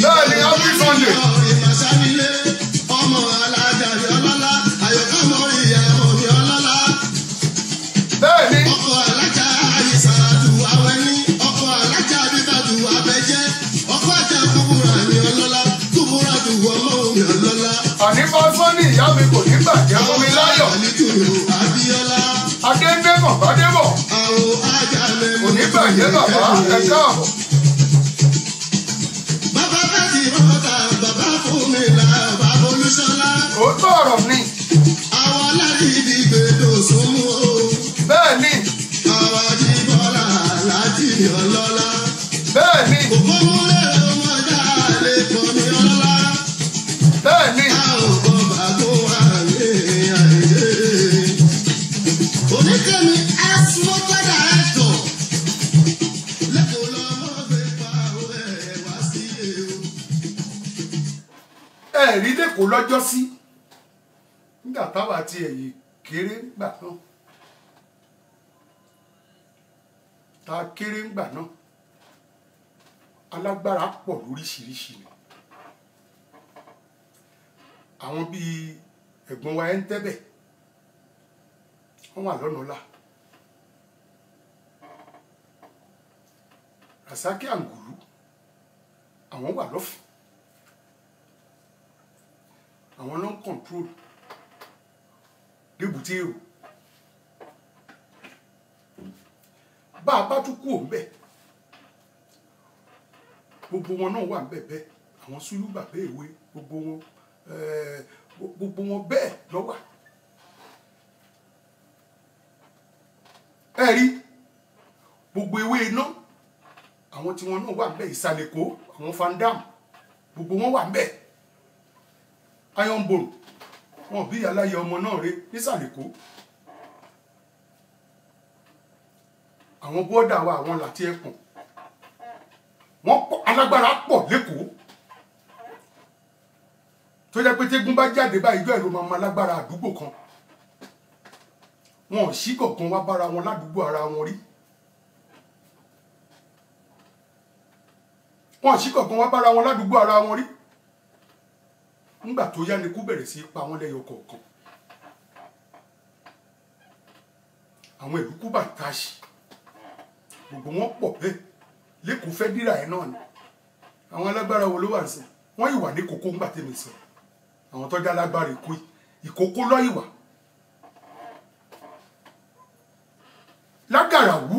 [SPEAKER 1] bẹ́ẹ̀ni happy sunday.
[SPEAKER 2] ìmọ̀sánilé ọmọ alájàre ọlọ́lá àyọ̀kámọ́ ìyàwó mi ọlọ́lá.
[SPEAKER 1] bẹ́ẹ̀ni.
[SPEAKER 2] ọkọ̀ alájà àyíṣàdù awẹ́ní ọkọ̀ alájà bíbàdù abẹ́jẹ́ ọkọ̀ ajá kúbúrà ní ọlọ́lá kúbúrà dù ọmọ mi ọlọ́lá.
[SPEAKER 1] àní fásán ní ìyá mi kò ní bàjẹ́ fún mi láyọ̀.
[SPEAKER 2] àlítùrù abíọ́lá.
[SPEAKER 1] adéńdémọ̀ bádébọ̀.
[SPEAKER 2] àwọn ajá mẹ́mọ́.
[SPEAKER 1] kò ní bàjẹ́ bàbá ẹ káàbọ̀.
[SPEAKER 2] bàbá bá ti rọ́ọ̀tà bàbá fún mi là bàbá olúṣọlá.
[SPEAKER 1] òótọ́ ọ̀rọ̀ ni.
[SPEAKER 2] àwọn alárìídì gbèdò súnmú o.
[SPEAKER 1] bẹ́ẹ̀ni.
[SPEAKER 2] àwọn àdìbọ́lá láti ọlọ́lá.
[SPEAKER 1] bẹ́ẹ̀ni.
[SPEAKER 2] òpómúlẹ̀ ọmọ ọjà lè pọ̀ ní ọlọ́lá.
[SPEAKER 1] bẹ́ẹ̀ni.
[SPEAKER 2] a ò kọ́ bàbá wa ní àìdè. oníkẹ́mi asmọ́tàdà ẹ̀tọ́. lẹ́kọ̀ọ́ lọ́mọ gbé pa owó ẹ̀ wá sílé o.
[SPEAKER 1] ẹ̀rí lẹ́kọ̀ọ́ lọ́jọ́ sí. nígbà táwa ti ẹ̀yìn kéré ńgbà náà. ta kéré ńgbà náà. alágbára pọ̀ lóríṣiríṣi ni. àwọn bíi ẹ̀gbọ́n wa ẹ̀ ń tẹ́bẹ̀. wọ́n wà lọ́nà ọ̀la. Rasaki Angulu àwọn wà lọ́fù. àwọn náà ń control débùté èrò. bá a bá tún kú òun bẹ́ẹ̀ gbogbo wọn náà wà ń bẹ̀ bẹ́ẹ̀ àwọn Sùlù bàbá èwe gbogbo wọn bẹ́ẹ̀ lọ́wọ́. ẹ rí gbogbo ewé iná àwọn tí wọn náà wà ń bẹ̀ ìsàlẹ̀kọ́ àwọn fandam gbogbo wọn wà ń bẹ̀ iron bone wọn bí aláyẹ ọmọ náà rè nísàlẹ̀kọ́ àwọn bọ́dà wa àwọn làtí ẹkùn wọn pọ̀ alágbára pọ̀ lẹ́kọ̀ọ́ tó jẹ́ pé tégún bá jáde báyìí ìjọ ẹ̀ ló máa ma lágbára àdúgbò kan wọn ò sí kọ̀ọ̀kan wá bára wọn ládùúgbò ara wọn rí wọn ò sí kọ̀ọ̀kan wá bára wọn ládùúgbò ara wọn rí nígbà tó yá ni kú bẹ̀rẹ̀ sí pa wọn lẹ́yọ kọ̀ọ̀kan àwọn ìlú kú bá táṣì gbogbo wọn pọ̀ bẹ́ẹ̀ lẹ́kọ̀ọ́ fẹ́ dírà ẹ̀ náà ni àwọn alágbára wo ló wà sí wọ́n ìwà ní kókó ńgbà tèmi sọ àwọn tọ́jà alágbára èkó ìkókó lọ́ ìwà lágàrà wú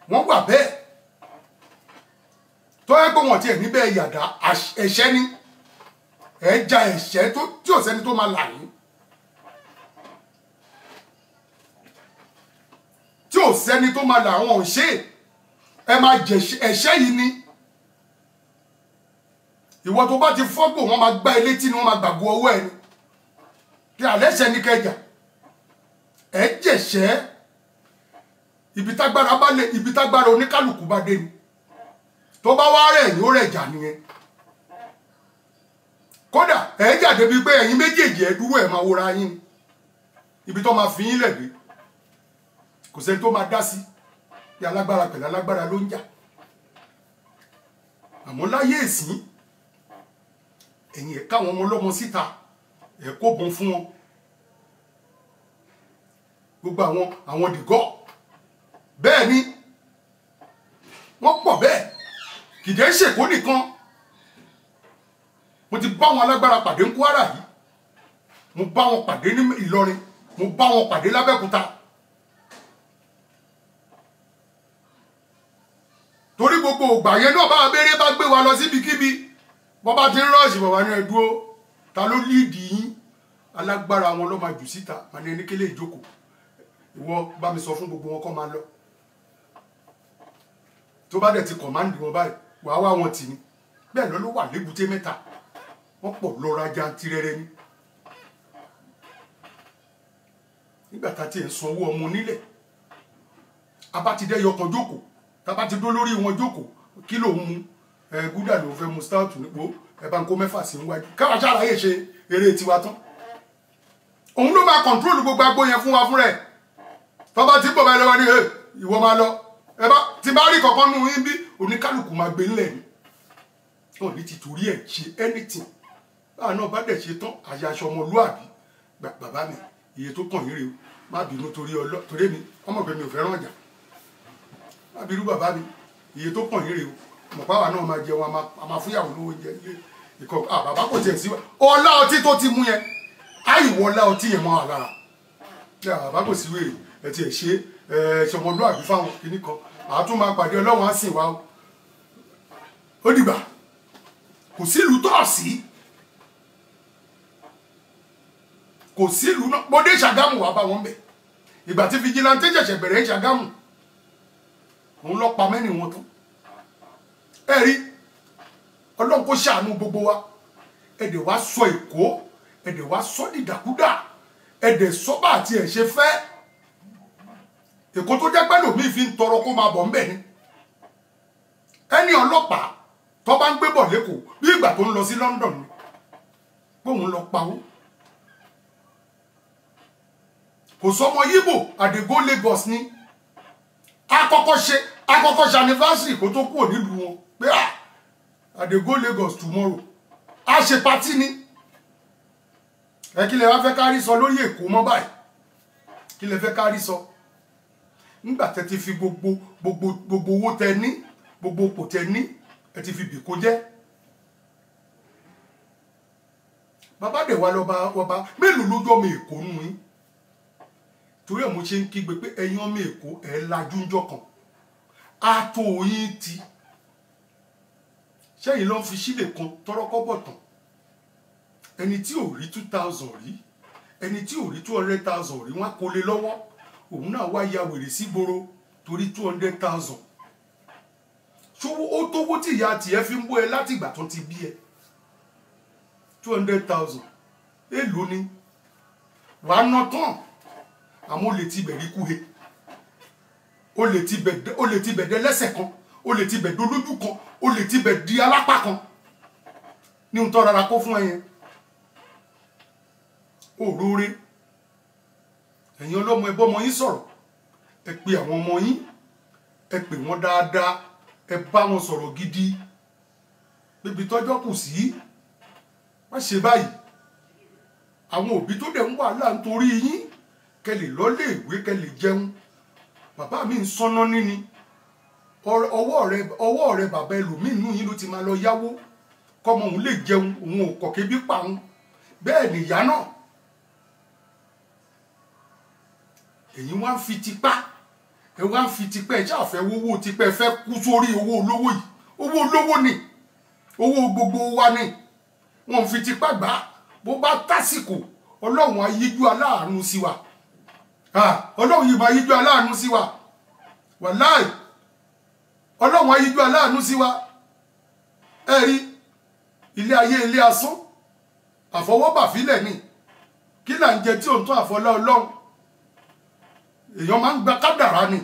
[SPEAKER 1] wọ́n wà bẹ́ẹ̀ tó yẹ pé wọ́n tiẹ̀ níbẹ̀ yàdá ẹ̀ṣẹ́ ni ẹ̀ja ẹ̀ṣẹ́ tí ò sẹ́ni tó máa là yín tí ò sẹ́ni tó máa là àwọn òṣè ẹ máa jẹ ẹ̀ṣẹ́ yìí ni ìwọ tó bá ti fọ́gbò wọ́n máa gbá ilé tí ni wọ́n máa gbàgbó ọwọ́ ẹni kí àlẹ́ṣẹ́ ní kẹjà ẹ jẹ̀ṣẹ́ ibi tágbára bá lè ibi tágbára oníkálùkù bá dé ni tó bá wá rẹ̀ ní ó rẹ̀ jà nìyẹn kódà ẹ jáde bíi pé ẹ̀yin méjèèjì ẹ dúró ẹ máa wòra yín ibi tó máa fi yín lẹ̀ dé kò sẹ́ni tó máa dá sí bí alágbára pẹ̀lú alágbára ló ń jà àmọ́ láyé ìsìn ẹ̀yin ẹ̀ káwọn ọmọ ọlọ́mọ síta ẹ̀ kó bọ́n fún wọn gbogbo àwọn dìgọ́ bẹ́ẹ̀ ni wọ́n pọ̀ bẹ́ẹ̀ kìdẹ́ ṣèkó nìkan mo ti bá wọn alágbára pàdé ní Kwara yìí mo bá wọn pàdé ní Ìlọrin mo bá wọn pàdé l'Abẹ́òkúta torí gbogbo ògbà yẹn náà bá abẹ́rẹ́ bá gbé wa lọ síbikíbi bọ́ bá ti ń rọ́ọ̀ṣì bàbá ní ẹ̀dúró ta ló líìdì yín alágbára wọn ló máa jù síta wọn ní ẹnikẹ́lé ìjókòó ìwọ bá mi sọ fún gbogbo wọn kó máa lọ tó bá dẹ̀ ti kọ̀máǹdì wọn báyìí wàá wá wọn tì ní bẹ́ẹ̀ lọ ló wà lébùté mẹ́ta wọ́n pọ̀ lọ́ra jantirẹrẹ ní nígbà tá ti ń sanwó ọmọ nílẹ̀ abátidẹ́ yọkan jókòó tábà ti dó lórí wọn jókòó kí ló ń mu gúdà ló fẹ́ mu stout nípò ẹ bá ń kó mẹ́fà sí níwájú káwá ṣàlàyé ṣe eré tiwa tán òun ló máa kọ̀ǹtrólù gbogbo agbó yẹn fún wa fún rẹ̀ tọ́ba tí bọ̀ bá lọ́wọ́ ní ìwọ máa lọ ẹ bá ti bá rí kankan nù yín bí oníkálukú máa gbé ńlẹ̀ ni wọn ní ti torí ẹ̀ ṣe anything báà náà bá dẹ̀ ṣe tán àyàṣọ ọmọlúàbí bàbá mi iye tó kàn yín rèé o má bínú torí mi ọmọ pé mi ò fẹ́ràn ọjà má bínú bàbá mi iye tó kàn yín rèé o mọ̀ páwa náà máa jẹun a máa fúyàwó lówó jẹ ilé ìkọ bàbá kò tiẹ̀ sí ọlá ọtí tó ti mú yẹn àìwọ ọlá ọtí yẹn mọ́ wa lára bàbá kò sí wèrè ẹ tiẹ̀ ṣe ṣọmọlúàbí fáwọn kìíní kan àtún máa pàdé ọlọ́run á sìn wá o ó dìgbà kò sílùú tọ́ọ̀sì kò sílùú náà bóde Ṣàgámù wà bá wọn bẹ̀ ìgbà tí fìjìláńtì ṣẹ̀ṣẹ̀ bẹ̀rẹ̀ Ṣàgámù òun lọ pa mẹ́rin wọn tán ẹ rí ọlọ́run kó ṣàánú gbogbo wa ẹ̀dẹ̀ wá sọ Èkó ẹ̀dẹ̀ wá sọ dìdàkúdà ẹ̀dẹ̀ sọ́bà àti ẹ̀ ṣe fẹ́ Èkó tó jẹ́ pẹ́ lòmíì fi ń tọrọ kó máa bọ̀ ń bẹ̀ ni ẹni ọlọ́pàá tó bá ń gbé bọ̀ lẹ́kọ̀ọ́ bí ìgbà tó ń lọ sí London ni bóun lọ pawó kò sọmọ Yíbò àdègó Lagos ni akọ́kọ́ ṣe anniversary kó tó kúrò nílùú wọn pé àdègó Lagos tomorrow a ṣe patí ni ẹ kí lẹ wá fẹ́ kárí sọ lórí Èkó mọ́ báyìí kí lẹ fẹ́ kárí sọ nígbà tẹ́ ti fi gbogbo owó tẹ́ ní gbogbo òpò tẹ́ ní ẹ ti fi bìkó jẹ́ bàbá dẹ̀ wá lọ́ba mélòó lójú ọmọ Èkó nù yín torí ẹ̀ mo ṣe ń kígbe pé ẹ̀yin ọmọ Èkó ẹ̀ lajú ńjọ́ kan á tó yín ti ṣẹ́yìn ló ń fi sílẹ̀ kan tọ́rọ́kọ́ bọ̀ tán ẹni tí ò rí 2000 rí ẹni tí ò rí 200,000 rí wọn kò lè lọ́wọ́ òun náà wá ya wèrè sí gbòòrò torí 200,000 ṣòwò ó tówó tí ìyá tiẹ̀ fi ń bọ́ ẹ láti ìgbà tó ti bí ẹ 200,000 èlò ni wàá ná tán àmọ́ ó lè ti bẹ̀rí kúhe ó lè ti bẹ̀dẹ̀ lẹ́sẹ̀ kan ó lè ti bẹ̀dẹ̀ olójú kan ó lè ti bẹ̀ di alápá kan ní ohun tó rárá kó fún ẹ yẹn òróore ẹ̀yin ọlọ́mọ ẹ bọ́mọ yín sọ̀rọ̀ ẹ pe àwọn ọmọ yín ẹ pè wọ́n dáadáa ẹ bá wọn sọ̀rọ̀ gidi bíbi tọ́jọ́ kù sí má ṣe báyìí àwọn òbí tó dẹ̀ ń wàhálà nítorí yín kẹ́ lè lọ lé ìwé kẹ́ lè jẹun bàbá mi ń sọ́nà níní ọwọ́ rẹ bàbá ẹlòmíì nù yín ló ti máa lọ yáwó kọ́mọ òun lè jẹun òun ò kọ̀ kébí pa òun bẹ́ẹ̀ nìyá náà èyí wá ń fi tipá ẹ wá ń fi tipá ẹ ṣáà fẹ́ owó tipá ẹ fẹ́ kú sórí owó olówó yìí owó olówó ni owó gbogbo wa ni wọn fi tipá gbà bó bá tásìkò ọlọ́run á yíjú aláàánú sí wa ọlọ́run yìí máa yíjú aláàánú sí wa wàláì ọlọ́run á yíjú aláàánú sí wa ẹ rí ilé ayé ilé asán àfọwọ́bàfílẹ̀ ni kí là ń jẹ tí òun tó àfọlá ọlọ́run èèyàn máa ń gba kádàrá ni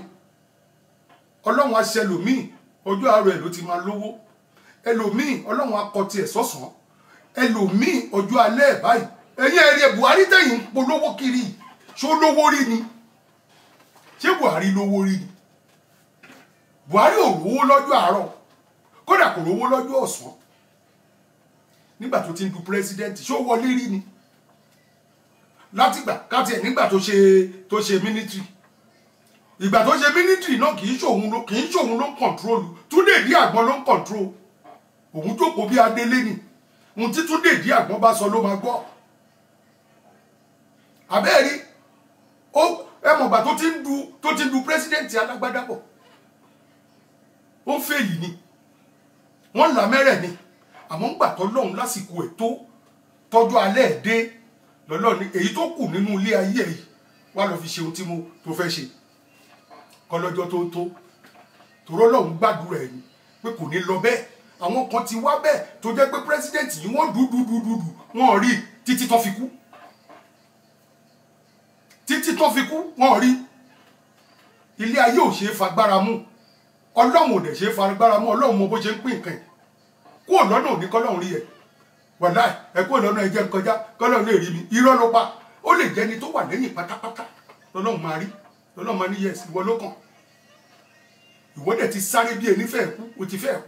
[SPEAKER 1] ọlọ́run á ṣe ẹlòmíì ọjọ́ àárọ̀ ẹ̀ ló ti máa lówó ẹlòmíì ọlọ́run á kọ tiẹ̀ sọ́sàn ẹlòmíì ọjọ́ alẹ́ báyìí ẹ̀yin ẹ̀rí Buhari tẹ̀yìn polówó kiri ṣó lówó rí ni ṣé Buhari lówó rí ni Buhari ò rówó lọ́jọ́ àárọ̀ kódà kò rówó lọ́jọ́ ọ̀sán nígbà tó ti ń du president ṣó wọlé rí ni látìgbà káti ẹ̀ nígbà tó ṣe military ìgbà tó ṣe military náà kì í ṣòun ló ń control Túndé Ìdí Àgbọn ló ń control òun jókòó bí adélé ni ohun tí Túndé Ìdí Àgbọn bá sọ ló máa gbọ́ àbẹ́ẹ̀rí ẹmọ̀gbà tó ti ń du president alágbádá bọ̀ ó ń fèyí ni wọ́n là mẹ́rẹ̀ ni àmọ́ ń gbà tọ́lọ́run lásìkò ẹ̀ tó tọ́jú alẹ́ ẹ̀ dé lọ́lọ́run ní èyí tó kù nínú ilé ayé ẹ̀ yìí wá lọ fi ṣe ohun tí mo tó fẹ́ ṣe kọlọ́jọ́ tó torọ́ lọ́hùn gbàdúrà ẹ̀ ni pé kò ní lọ bẹ́ẹ̀ àwọn kan ti wá bẹ́ẹ̀ tó jẹ́ pé president yìí wọ́n dúdúdúdú wọ́n rí títí tó fi kú wọ́n rí ilé ayé ò ṣe é fagbára mú ọlọ́run ò dẹ̀ ṣe é fagbára mú ọlọ́run mọ bó ṣe ń pín nǹkan ẹ̀ kó lọ́nà òní kọ́lọ́run rí ẹ̀ wàláì ẹ̀ kó lọ́nà ẹ̀jẹ̀ nkọjá kọ́lọ́run lè rí mi irọ́ ló pa ó lè jẹ́ni tó wà lẹ́yìn pátápátá lọ́lọ́run máa rí lọ́lọ́run máa ní yẹs ìwọ ló kàn ìwọ dẹ̀ ti sáré bí ẹni fẹ́ẹ̀ kú o ti fẹ́ẹ̀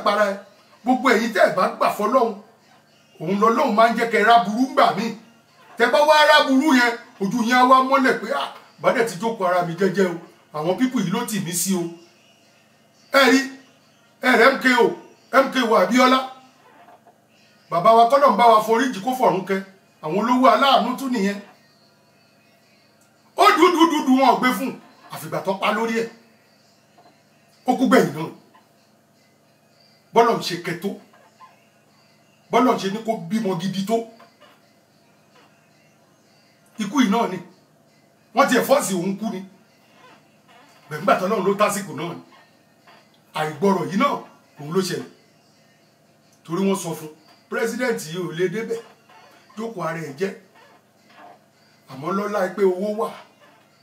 [SPEAKER 1] para ẹ̀ gbogbo ẹ̀yin tẹ́ ẹ̀ bá gbà fọlọ́run òun lọ́lọ́run máa ń jẹ́ kẹ́ ráburú gbà mí tẹ́ bá wá ráburú yẹn ojú yẹn á wá mọ́lẹ̀ pé bàdẹ̀ ti jókòó ara mi jẹ́jẹ́ o àwọn pípù yìí ló tì mí sí o ẹ̀rẹ̀ MKO Abíọ́lá bàbá wa kọ́lọ̀ ń bá wa foríjì kó fọ̀rún kẹ́ àwọn olówó aláàánú tún nìyẹn ó dúdúdúdú wọn gbé fún àfìgbà tó pa lórí ẹ̀ ó kú gbẹ̀yìn náà bọ́lọ̀ ń ṣe kẹtó bọ́lọ̀ ń ṣe ní kó bímọ gidi tó ikú yìí náà ni wọ́n ti ẹ̀fọ́sì òun kú ni gbẹ̀ngbà tọ́lọ́run ló tásìkò náà ni àìgbọ́rọ̀ yìí náà òun ló ṣẹlẹ̀ torí wọ́n sọ fún president yìí ò lè débẹ̀ jókòó ara ẹ̀ jẹ́ àmọ́ lọ́lá pé owó wà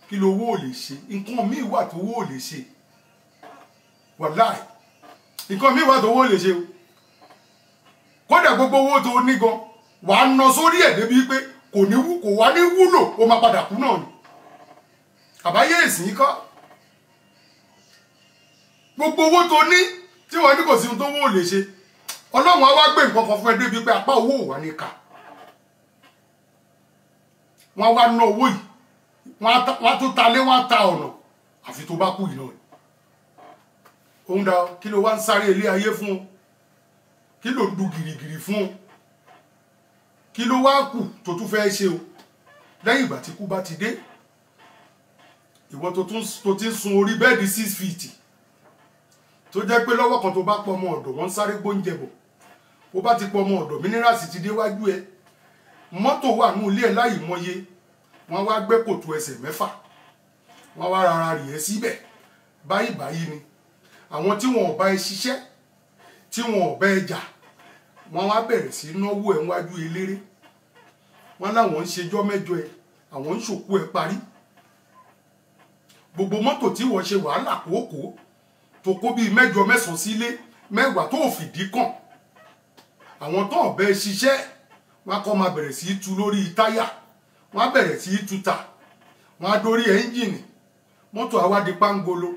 [SPEAKER 1] kí ló owó ò lè ṣe nǹkan míì wà tó owó ò lè ṣe wàláì nǹkan míì wà tó owó ò lè ṣe o kódà gbogbo owó tó ní gan wà á ná sórí ẹ̀ débi pé kò wá ní wúlò ó máa padà kú náà ni àbáyé ìsìn kọ́ gbogbo owó tó ní tí wọ́n ní kò sí ohun tó owó ò lè ṣe ọlọ́run á wá gbé nǹkan kan fún ẹ débi pé apá owó ò wá ní ká wọ́n wá ná owó yìí wọ́n tún ta lé wọ́n ta ọ̀nà àfi tó bá kú yìí náà òun dá kí ló wá ń sáré ilé ayé fún ọ kí ló ń du gìrìgìrì fún ọ kí ló wá kù tó tún fẹ́ ṣe o lẹ́yìn ìgbà tí kú bá ti dé ìwọ tó ti ń sun orí bẹ́ẹ̀dì 6 feet tó jẹ́ pé lọ́wọ́ kan tó bá pọ̀ ọmọ ọ̀dọ̀ wọ́n sáré gbóúnjẹ bọ̀ ó bá ti pọ̀ ọmọ ọ̀dọ̀ mínírààsì ti déwájú ẹ mọ́tò wà ní ilé ẹ̀ láì mọye wọ́n wá gbé kòtò ẹsẹ̀ 6 wọ́n wá rárá rì ẹ́ síbẹ̀ báyìí ni àwọn tí wọn ò bá ẹ ṣiṣẹ́ tí wọn ò bá ẹ jà wọ́n wá bẹ̀rẹ̀ sí náwó ẹ̀ wájú eléré wọ́n láwọn ń ṣejọ́ mẹ́jọ ẹ̀ àwọn ń ṣòkú ẹ̀ parí gbogbo mọ́tò tí wọ́n ṣe wàhálà kókó tó kó bíi 8 9 sílé 10 tó fìdí kàn àwọn tó ọ̀bẹ ṣiṣẹ́ wọ́n kọ́ máa bẹ̀rẹ̀ sí tú lórí táyà wọ́n á bẹ̀rẹ̀ sí tuta wọ́n á dórí ẹ́ńjìnì mọ́tò àwádìí pángolo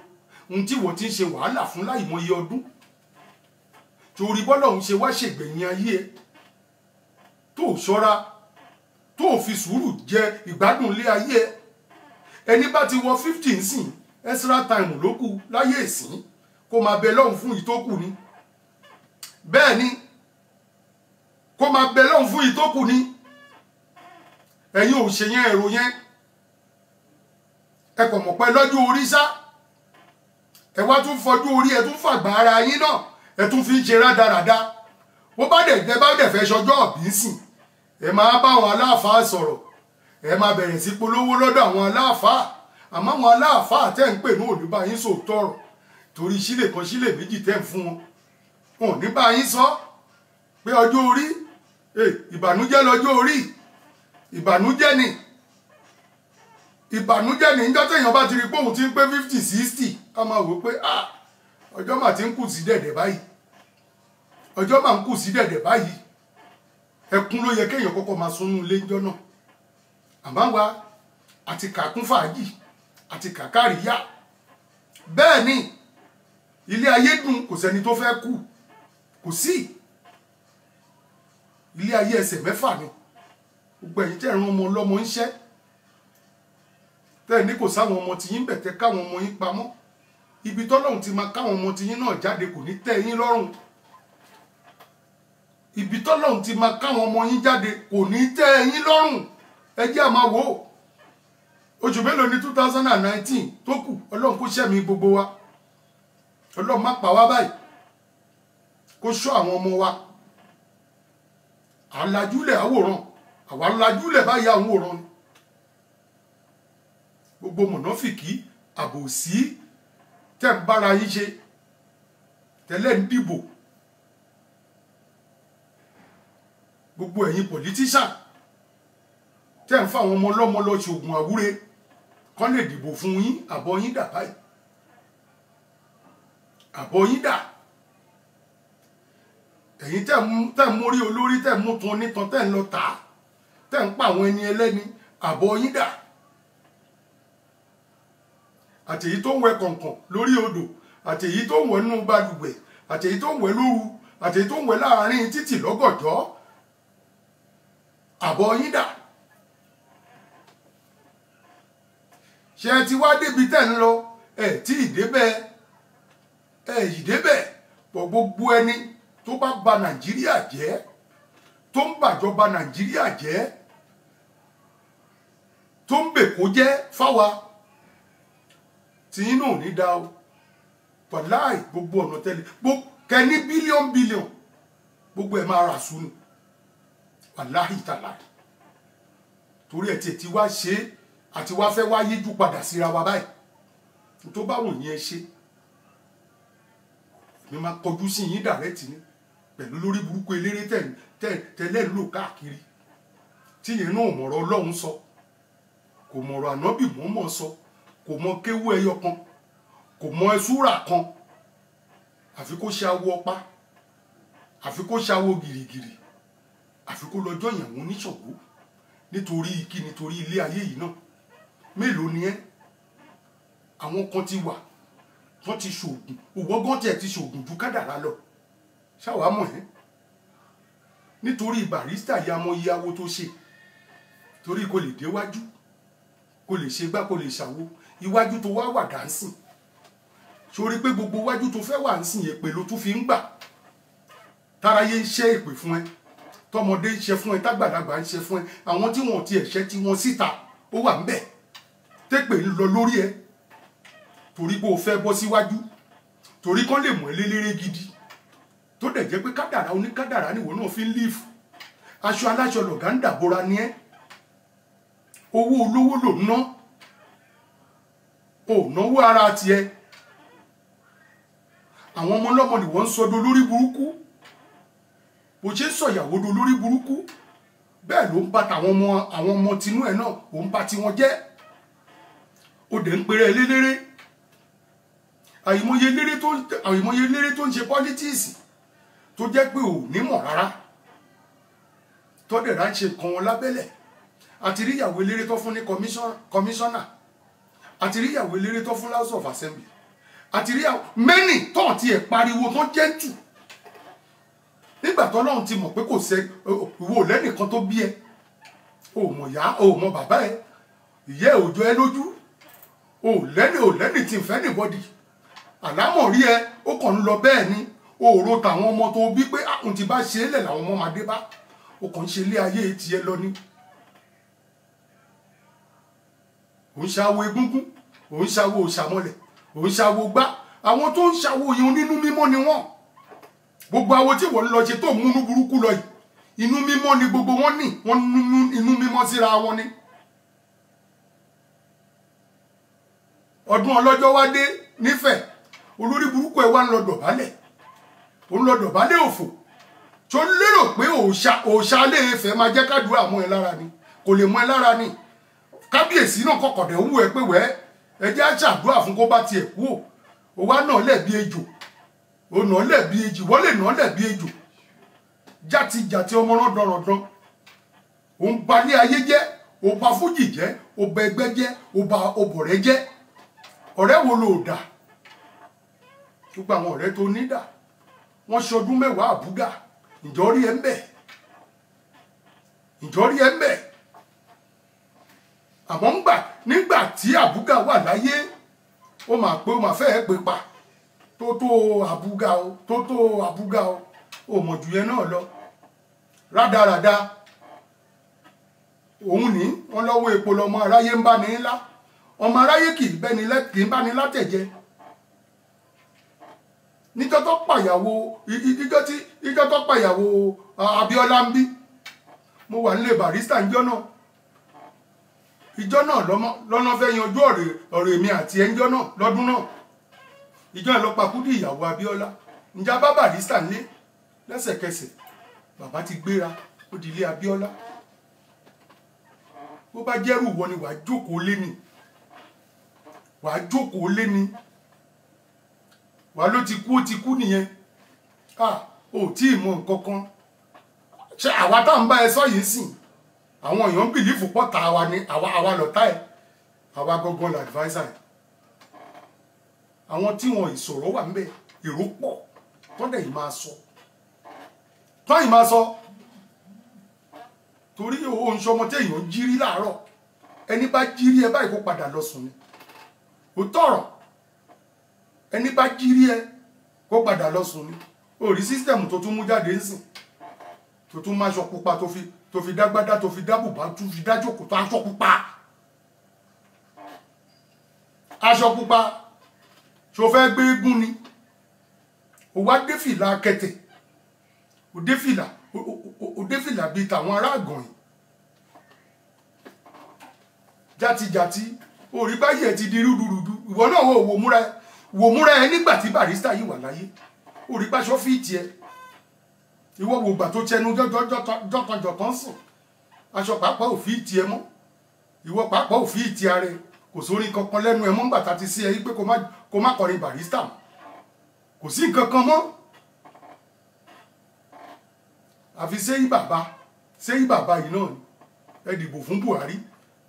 [SPEAKER 1] ohun tí wọ́n ti ń ṣe wàhálà fún láìmọye ọdún torí bọ́lá òun ṣe wá ṣègbẹ̀yìn ayé ẹ tó ṣọ́ra tó fi sùúrù jẹ ìgbádùn ilé ayé ẹ ẹni bá ti wọ 50 sìn extra time ló kù láyé ìsìn kó máa bẹ lọ́hùn fún ìtókù ni bẹ́ẹ̀ ni kó máa bẹ lọ́hùn fún ìtókù ni ẹ̀yin ò ṣe yẹn èrò yẹn ẹ kò mọ̀ pé lọ́jọ́ orí sá ẹ wá tún fọjú orí ẹ tún fàgbà ara yín náà ẹ tún fi ń ṣe rádaràda bó bá dẹ̀ fẹ́ ṣọjọ́ ọ̀bí sìn ẹ máa bá àwọn aláàfáà sọ̀rọ̀ ẹ máa bẹ̀rẹ̀ sí polówó lọ́dọ̀ àwọn aláàfáà àmọ́ àwọn aláàfáà tẹ́ ń pè ní òní bá yín sòótọ́ ọ̀rọ̀ torí sílè kan sílè méjì tẹ́ ń fún wọn òní bá yín sọ pé ọjọ́ orí ìbànújẹ́ lọ́jọ́ orí ìbànújẹ́ ni níjọ́ téèyàn bá ti rí pé òun ti ń pé 50 60 ká máa wò pé ọjọ́ mà ti ń kù sí dẹ̀dẹ̀ báyìí ọjọ́ mà ń kù sí dẹ̀dẹ̀ báyìí ẹkún ló yẹ kéèyàn kọ́kọ́ máa sunú ilé ńjọ́ náà àmọ́ wa àti kàkún fàájì àti kàkàríyá bẹ́ẹ̀ ni ilé ayé dùn kò sẹ́ni tó fẹ́ kú kò sí ilé ayé ẹsẹ̀ mẹ́fà ni gbogbo ẹ̀yin tẹ́ ẹ̀ràn ọmọ ọlọ́mọ ń ṣẹ́ tẹ́ ẹ̀ ní kò sáwọn ọmọ tiyín bẹ̀ tẹ́ káwọn ọmọ yín pamọ́ ibi tọ́lọ́run ti máa káwọn ọmọ tiyín náà jáde kò ní tẹ́ yín lọ́rùn ibi tọ́lọ́run ti máa káwọn ọmọ yín jáde kò ní tẹ́ yín lọ́rùn ẹ jẹ́ àmà wò ó oṣù mélòó ní 2019 tó kù ọlọ́run kó ṣẹ́mi gbogbo wa ọlọ́run má pa wá báyìí kó ṣọ́ àwọn ọmọ wa àlàjúlẹ̀ àwòrán àwa lajúlẹ̀ báyìí àwòrán ni gbogbo mọ̀nàfìkì àbòsí tẹ́ ń bára yín ṣe tẹ́lẹ̀ ń dìbò gbogbo ẹ̀yin politician tẹ́ ń fáwọn ọmọ ọlọ́mọ lọ ṣoògùn àwúre kán lè dìbò fún yín àbọ̀ yín dà báyìí àbọ̀ yín dà ẹ̀yin tẹ́ ń mórí olórí tẹ́ ń mú tún onítan tẹ́ ń lọ tà á tẹ́ ń pa àwọn ẹni ẹlẹ́ni àbọ̀ yín dà àtèyí tó ń wẹ kọ̀ǹkọ̀n lórí odò àtèyí tó ń wẹ nínú balùwẹ̀ àtèyí tó ń wẹ lóru àtèyí tó ń wẹ láàrin títì lọ́gọ̀jọ́ àbọ̀ yín dà ṣé ẹ ti wá débi tẹ́ ń lọ ẹ tí ì débẹ̀ ẹ yìí débẹ̀ pọ̀ gbogbo ẹni tó bá ba Nàìjíríà jẹ́ tó ń bàjọba Nàìjíríà jẹ́ tó ń bèkó jẹ́ fáwa tí inú ò ní dá o wàláì gbogbo ọ̀nà tẹ́lẹ̀ kẹni bílíọ̀n gbogbo ẹ̀ máa rà sùn wàláì tàláì torí ẹ̀ tí wá ṣe àti wá fẹ́ wá yíjú padà síra wa báyìí tó bá wù yín ẹ ṣe mi máa kọjú sí yín dàrẹ́tì ni pẹ̀lú lórí burúkú eléré tẹ́lẹ̀ lò káàkiri tí yẹn náà mọ̀rọ̀ Ọlọ́run sọ kò mọ̀rọ̀ ànábì mọ́mọ́ sọ kò mọ kéwú ẹyọ kan kò mọ ẹsúrà kan àfi kó ṣàwọ ọpá àfi kó ṣàwọ gìrìgìrì àfi kó lọ́jọ́ ìyàwó oníṣòwò nítorí kí nítorí ilé ayé yìí náà mélòó ni ẹ́ àwọn kan ti wà wọ́n ti ṣoògùn òwọ́gán tiẹ̀ ti ṣoògùn ju kádàrá lọ ṣáwàá mọ̀ ẹ́ nítorí Barrister ya mọ ìyàwó tó ṣe torí kò lè déwájú kò lè ṣe gbá kò lè ṣàwo iwájú tó wá wà dáńsìn sórí pé gbogbo iwájú tó fẹ́ wà ń sìn èpè ló tún fi ń gbà táráyé ń ṣe èpè fún ẹ tọmọdé ń ṣe fún ẹ tágbàlagbà ń ṣe fún ẹ àwọn tí wọn ti ẹ̀ṣẹ́ tí wọn síta ó wà ń bẹ̀ tépè ń lọ lórí ẹ torí pé o fẹ́ bọ́ síwájú torí kán lè mọ̀ ẹ́ lélẹ́rẹ́ gidi tó dẹ̀ jẹ́ pé kádàrá oníkádàrá nìwọ náà fi ń lífù aṣọ aláṣọ lọ̀gá ń dàbora ní ẹ́ owó olówó lò ná ò náwó ara tiẹ̀ àwọn ọmọ ọlọ́mọ ni wọ́n ń sọdọ̀ lórí burúkú bó ṣe ń sọ̀yàwó do lórí burúkú bẹ́ẹ̀ ló ń bá àwọn ọmọ tinú ẹ̀ náà ò ń bá tiwọn jẹ́ ó dẹ̀ ń pèrè lélẹ́rẹ́ àìmọye eléré tó ń ṣe pọ́lítíìsì tó jẹ́ pé ò nímọ̀ rárá tọ́dẹ̀ rà ń ṣe nǹkan wọn lábẹ́lẹ̀ àti rí ìyàwó eléré tó fún ní kọmíṣánná àti rí ìyàwó eléré tó fún House of Assembly àti rí mẹ́nì tó ti ẹ̀ pariwo tó jẹ́ntù nígbà tó lọ́run ti mọ̀ pé kò sẹ́ ìwọ lẹ́nìkan tó bí ẹ ò mọ̀ yá ò mọ̀ bàbá ẹ ìyá ẹ òjò ẹ lójú ò lẹ́nì tí ń fẹ́ nìbọ́dì àlámọ̀ rí ẹ ó kàn ń lọ bẹ́ẹ̀ ni òòrò tàwọn ọmọ tó bí pé àwọn ti bá ṣe é lẹ̀ làwọn ọmọ máa dé bá ó kàn ń ṣe ilé ayé tiẹ̀ lọ ní. òun ṣàwo egúngún òun ṣàwo òṣàmọlẹ̀ òun ṣàwo gbá àwọn tó ń ṣàwo yìí nínú mímọ́ ni wọ́n gbogbo awo tí wọ́n lọ ṣe tó múnú burúkú lọ yìí inú mímọ́ ni gbogbo wọn ní wọ́n nínú inú mímọ́ síra wọn ni. ọdún ọlọ́jọ́ wá dé nífẹ̀ẹ́ olórí burúkú ẹ̀ wá ń lọ dọ̀bálẹ̀ ó ń lọ dọ̀bálẹ̀ òfò tó lérò pé òòṣà lè fẹ́ máa jẹ́ kádùá mọ́ ẹ lára ni kò lè mọ́ ẹ lára ni kábíyèsí náà kọ̀kọ̀dẹ̀ wú ẹ pé wẹ́ ẹ jẹ́ àṣàdúrà fún kó bá tiẹ̀ kú ò wá náà lẹ̀bi ejò ó nà án lẹ̀ bí ejò wọ́n lè nà án lẹ̀ bí ejò játijàti ọmọ náà dọ̀rọ̀dán ó ń balẹ̀ ayé jẹ́ ó bà fújì jẹ́ ó bà ẹgbẹ́ jẹ́ ó bà ọbọ̀rẹ́ jẹ́ ọ̀rẹ́ wo ló dà gbogbo àwọn ọ̀rẹ́ tó ní dà wọ́n ṣọdún mẹ́wàá àbúgà ìjọ́rí ẹ̀ ń bẹ̀ ìjọ́rí ẹ̀ ń bẹ̀ àmọ́ nígbà tí àbúgà wà láyé ó máa pé ó máa fẹ́ pé pa tó àbúgà o ó mọ̀ jù yẹn náà lọ rádaràda òun ní wọ́n lọ́wọ́ epo lọ́mọ aráyé ń bá ní ńlá ọmọ aráyé kì í bá ní látẹ̀jẹ níjọ́ tó pàyàwó Abíọ́lá ń bí mo wà nílé Barrister ìjọ náà lọ́nà fẹ́ yanjú ọ̀rẹ́ mi àti ẹnjọ́ náà lọ́dún náà ìjọ ẹ̀ lọ pakúdí ìyàwó Abíọ́lá ǹjẹ́ bá Barrister nílé lẹ́sẹ̀kẹsẹ̀ bàbá ti gbéra ó di ilé Abíọ́lá bó bá jẹ́rù wọ ni wàá jókòó lé ni wàá ló ti kú nìyẹn ò tí ì mọ nǹkan kan ṣé àwa tá ń bá ẹ sọ yìí sìn àwọn èèyàn ń bìlífù pọ́ta àwa ni àwa lọ́tà ẹ̀ àwa gangan la adviser ẹ̀ àwọn tí wọn ìṣòro wà ńbẹ̀ èrò pọ̀ tọ́dẹ̀ yìí máa sọ torí òun ṣọmọ tí èèyàn jírí láàárọ̀ ẹni bá jírí ẹ báyìí kó padà lọ sùn ni ó tọrọ ẹni bá jírí ẹ kó padà lọ sùn ni orí sísítẹ̀mù tó tún mú jáde ń sìn tó tún máa aṣọ pupa tó fi dágbádá tó fi dábùbá tó fi dájòkó tó aṣọ pupa ṣo fẹ́ gbé eégún ni ó wá dé fìlà kẹtẹ̀ ó dé fìlà bíi tàwọn ará àgàn yìí játijàti orí báyìí ẹ ti di rúdurùdu ìwọ náà wò múra ẹ nígbà tí Barrister yìí wà láyé orí pàṣọ fíìtì ẹ ìwọ wò gbà tó tẹnu jọkànjọkàn sùn aṣọ pàápàá ò fíìtì ẹ mọ́ ìwọ pàápàá ò fíìtì ara ẹ kò sórí kankan lẹ́nu ẹ mọ́ gbàtà ti sí ẹ yí pé kó má kọrin Barrister kò sí nǹkan kan mọ́ àfi sẹ́yìn bàbá yìí náà ni ẹ dìbò fún Buhari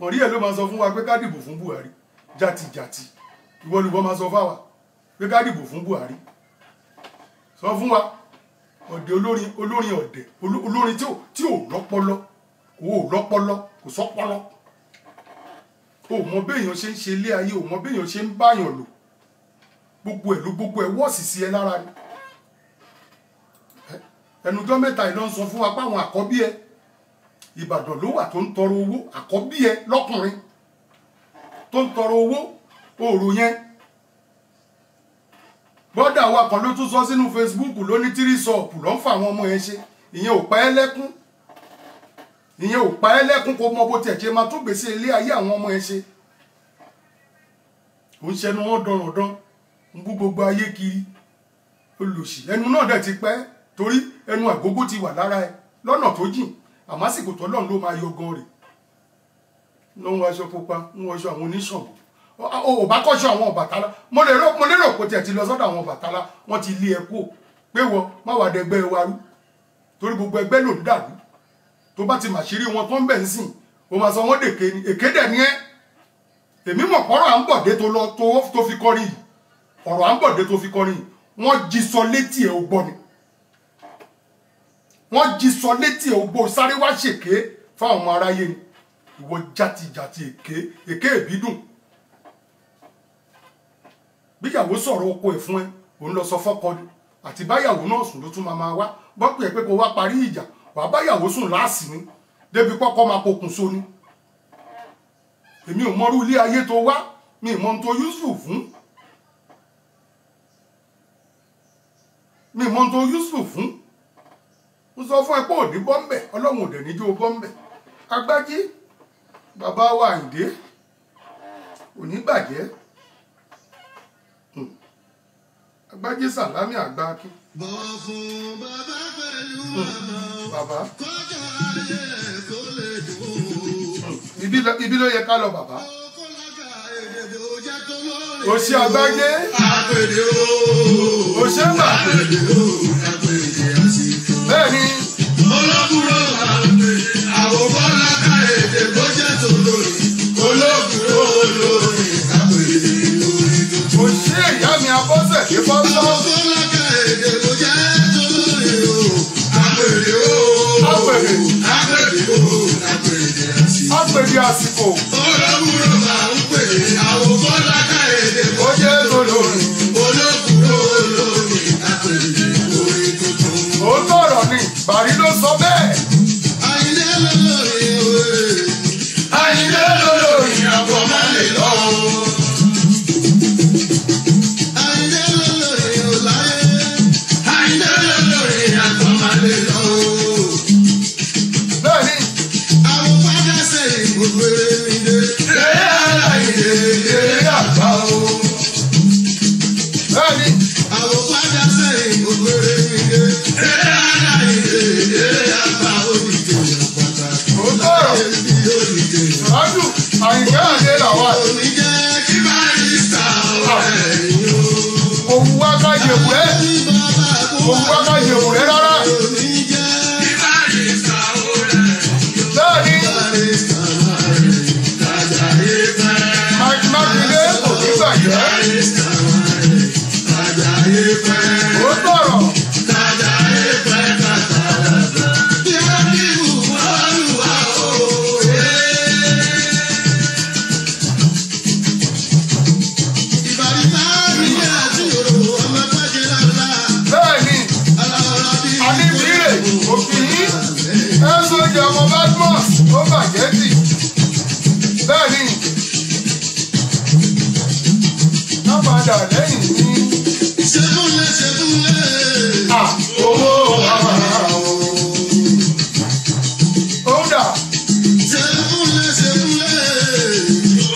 [SPEAKER 1] mọ̀rí ẹ̀ ló máa sọ fún wa pé ká dìbò fún Buhari játijàti ìwọ olùbọ́ máa sọ fáwa pé ká dìbò fún Buhari sọ fún wa ọ̀dẹ̀ olórin ọ̀dẹ̀ olórin tí ò lọ́pọlọ kò sọ́pọlọ o mọ béèyàn ṣe ń ṣe ilé ayé o mọ béèyàn ṣe ń báyàn lò gbogbo ẹ̀ wọ́ọ̀sì sí ẹ lára ni ẹnujọ́ mẹ́ta ìlọ ń sọ fún wa páwọn àkọ́bí ẹ Ìbàdàn ló wà tó ń tọrọ owó àkọ́bí ẹ lọ́kùnrin tó ń tọrọ owó òòrò yẹn bọ́dà wa kan ló tún sọ sínú Facebook ló ní tírísọ̀pù ló ń fa àwọn ọmọ yẹn ṣe ìyẹn ò pa ẹ́ lẹ́kún kó mọ bó tiẹ̀ ṣe máa tún gbèsè ilé ayé àwọn ọmọ yẹn ṣe ò ń ṣẹnu wọn dọ̀rọ̀dán ń bú gbogbo ayé kiri olùsì ẹnu náà dẹ̀ ti pẹ́ torí ẹnu àgógó ti wà lára ẹ lọ́nà tó jìn àmásìkò tọ́lọ́run ló máa yọ gan rẹ̀ ló ń wọṣọ pupa ń wọṣọ àwọn oníṣàngó ò bá kọ́ṣọ́ àwọn Ọbàtálá mo lérò kò tiẹ̀ ti lọ sọ́dọ̀ àwọn Ọbàtálá wọ́n ti lé ẹ kú pé wọ má wàá dẹgbẹ́ wa rú torí gbogbo ẹgbẹ́ ló ń dàrú tó bá ti màṣírí wọn tó ń bẹ̀ ń sìn o máa sọ wọ́n dèké ni èké dẹ̀ ni ẹ́ èmi mọ̀ pọ́rọ̀ à ń bọ̀dé tó fi kọrin yìí ọ̀rọ̀ à ń bọ̀dé tó fi kọrin yìí wọ́n jí sọ létí ẹ̀ ò gbọ́ ni wọ́n jí sọ létí ẹ̀ ò gbọ́ sáré wá ṣèké fáwọn ọmọ aráyé ni ìwọ játijàti èké ìbídùn bíyàwó sọ̀rọ̀ oko ẹ̀ fún ẹ òun lọ sọ fọ́kọ ni àti báyàwó náà sùn ló tún máa wá bọ́pù ẹ̀ pé kó wá parí ìjà wàá báyàwó sùn láàsì ni débi pọ́kọ́ máa pokùn so ni èmi ò mọrú ilé ayé tó wá mi ì mọ ohun tó useful fún mo sọ fún ẹ pé òní bọ́m̀bẹ̀ ọlọ́run ò dẹ̀ níjó bọ́m̀bẹ̀ Agbájí bàbá wa Àyìndé òní bàjẹ́ Agbájí Sàlámì Àgbákin.
[SPEAKER 2] bọ̀wọ̀ fún bàbá pẹ̀lú
[SPEAKER 1] bàbá.
[SPEAKER 2] kọjá ayé kó lè dùn.
[SPEAKER 1] ibi ló yẹ ká lọ bàbá.
[SPEAKER 2] ọkọ̀ lága èdè tó jẹ́ tó lọ́rẹ̀.
[SPEAKER 1] òṣì àgbáyé
[SPEAKER 2] Àpèdè o.
[SPEAKER 1] òṣèmbà
[SPEAKER 2] Àpèdè o. Àpèdè àsìkò.
[SPEAKER 1] bẹ́ẹ̀ ni
[SPEAKER 2] Olókùrò àpèdè. Àwòkọ́ lákà èdè bó jẹ́ tòlórí. Olókùrò olórí. Àpèdè lórí tuntun.
[SPEAKER 1] òṣì ìyá mi abọ́sẹ̀ dé fọ́sọ́
[SPEAKER 2] Àwòkọ́ lákà èdè bó jẹ́ tòlórí o. Àpèdè o.
[SPEAKER 1] Àpèdè.
[SPEAKER 2] Àpèdè o. Àpèdè àsìkò.
[SPEAKER 1] àpèdè àsìkò
[SPEAKER 2] Olókùrò máa ń pè é. Àwòkọ́ lákà èdè bó
[SPEAKER 1] ó jẹ́ tolórí
[SPEAKER 2] olókùrò olórí. Àpèdè lórí tuntun.
[SPEAKER 1] òótọ́ ọ̀rọ̀ ni bàrí ló sọ bẹ́ẹ̀
[SPEAKER 2] Àyìnlé lólórí òwe.
[SPEAKER 1] Àyìndé lólórí
[SPEAKER 2] Àbọ̀ má lè lọ. Àyìnlé lólórí òláyé. Àyìnlé lólórí àbọ̀ má lè lọ.
[SPEAKER 1] bẹ́ẹ̀ ni
[SPEAKER 2] Àwọn padà sẹ́yìn gbogbo eré mi dé.
[SPEAKER 1] eré aláìlè eré àgbà o bẹ́ẹ̀ ni
[SPEAKER 2] Àwọn padà sẹ́yìn gbogbo eré mi dé. Eré aláìlè eré àgbà òdìdè àpàtà.
[SPEAKER 1] òótọ́ ọ̀rọ̀
[SPEAKER 2] Èmi òdìdè.
[SPEAKER 1] rájù Àyìndé àdé làwà
[SPEAKER 2] Omi jẹ́ kí barista ọ̀rẹ́ yìí o.
[SPEAKER 1] òun wá ká yẹ̀wù rẹ̀
[SPEAKER 2] Bí bàbá kú
[SPEAKER 1] òun wá ká yẹ̀wù rẹ̀ rárá
[SPEAKER 2] omi jẹ́ kí barista ọ̀rẹ́ yìí o.
[SPEAKER 1] bẹ́ẹ̀ ni
[SPEAKER 2] Barista ọ̀rẹ́ kájà yé pẹ́.
[SPEAKER 1] Mike Mákindé kò ní gbàgbé
[SPEAKER 2] Barista ọ̀rẹ́ kájà yé pẹ́.
[SPEAKER 1] òótọ́ ọ̀rọ̀
[SPEAKER 2] Kájà yé pẹ́ kàtà dàgbà. Bí a kí wù Olúwa o. Ìbàdí máa ń rí àtúnyòrò ọmọ pàjẹ́ lọ́la.
[SPEAKER 1] bẹ́ẹ̀ ni àníbìrè òfin ẹ̀sùn oúnjẹ ọmọ Badmus ó bàjẹ́ tì bẹ́ẹ̀ ni ká padà lẹ́yìn ní
[SPEAKER 2] Ṣẹ́kúnlé ṣẹ́kúnlé.
[SPEAKER 1] owó òun dà
[SPEAKER 2] Ṣẹ́kúnlé ṣẹ́kúnlé.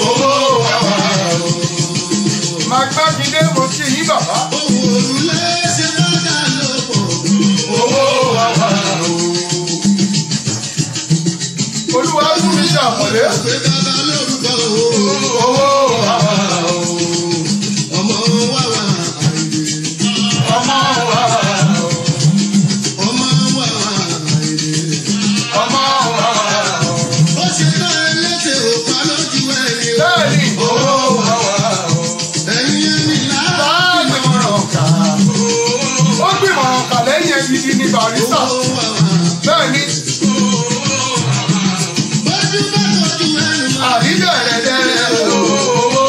[SPEAKER 1] owó Mike Mákindé mo kí yín bàbá
[SPEAKER 2] Ohun òrùlé ṣe bọ́dà lọ́pọ̀.
[SPEAKER 1] owó olúwa fún mi ṣàmọ̀lé
[SPEAKER 2] Pé bàbá lórúkọ o.
[SPEAKER 1] owó
[SPEAKER 2] Ọmọ wa wà àìdè.
[SPEAKER 1] ọmọ wa
[SPEAKER 2] Ọmọ wa wà àìdè.
[SPEAKER 1] ọmọ wa
[SPEAKER 2] Ó ṣe tán ẹlẹ́tẹ̀ òpá lójú ẹ̀yìn o.
[SPEAKER 1] bẹ́ẹ̀ ni owó wa
[SPEAKER 2] Ẹ̀yin ẹni lára.
[SPEAKER 1] gbìmọ̀ràn kà ó gbìmọ̀ràn kà lẹ́yìn ẹ̀yìn ní barista
[SPEAKER 2] Owó wa wà.
[SPEAKER 1] bẹ́ẹ̀ ni
[SPEAKER 2] Bójú bá tọ́jú ẹnu mọ́.
[SPEAKER 1] àrídẹ̀rẹ̀dẹ̀rẹ̀ owó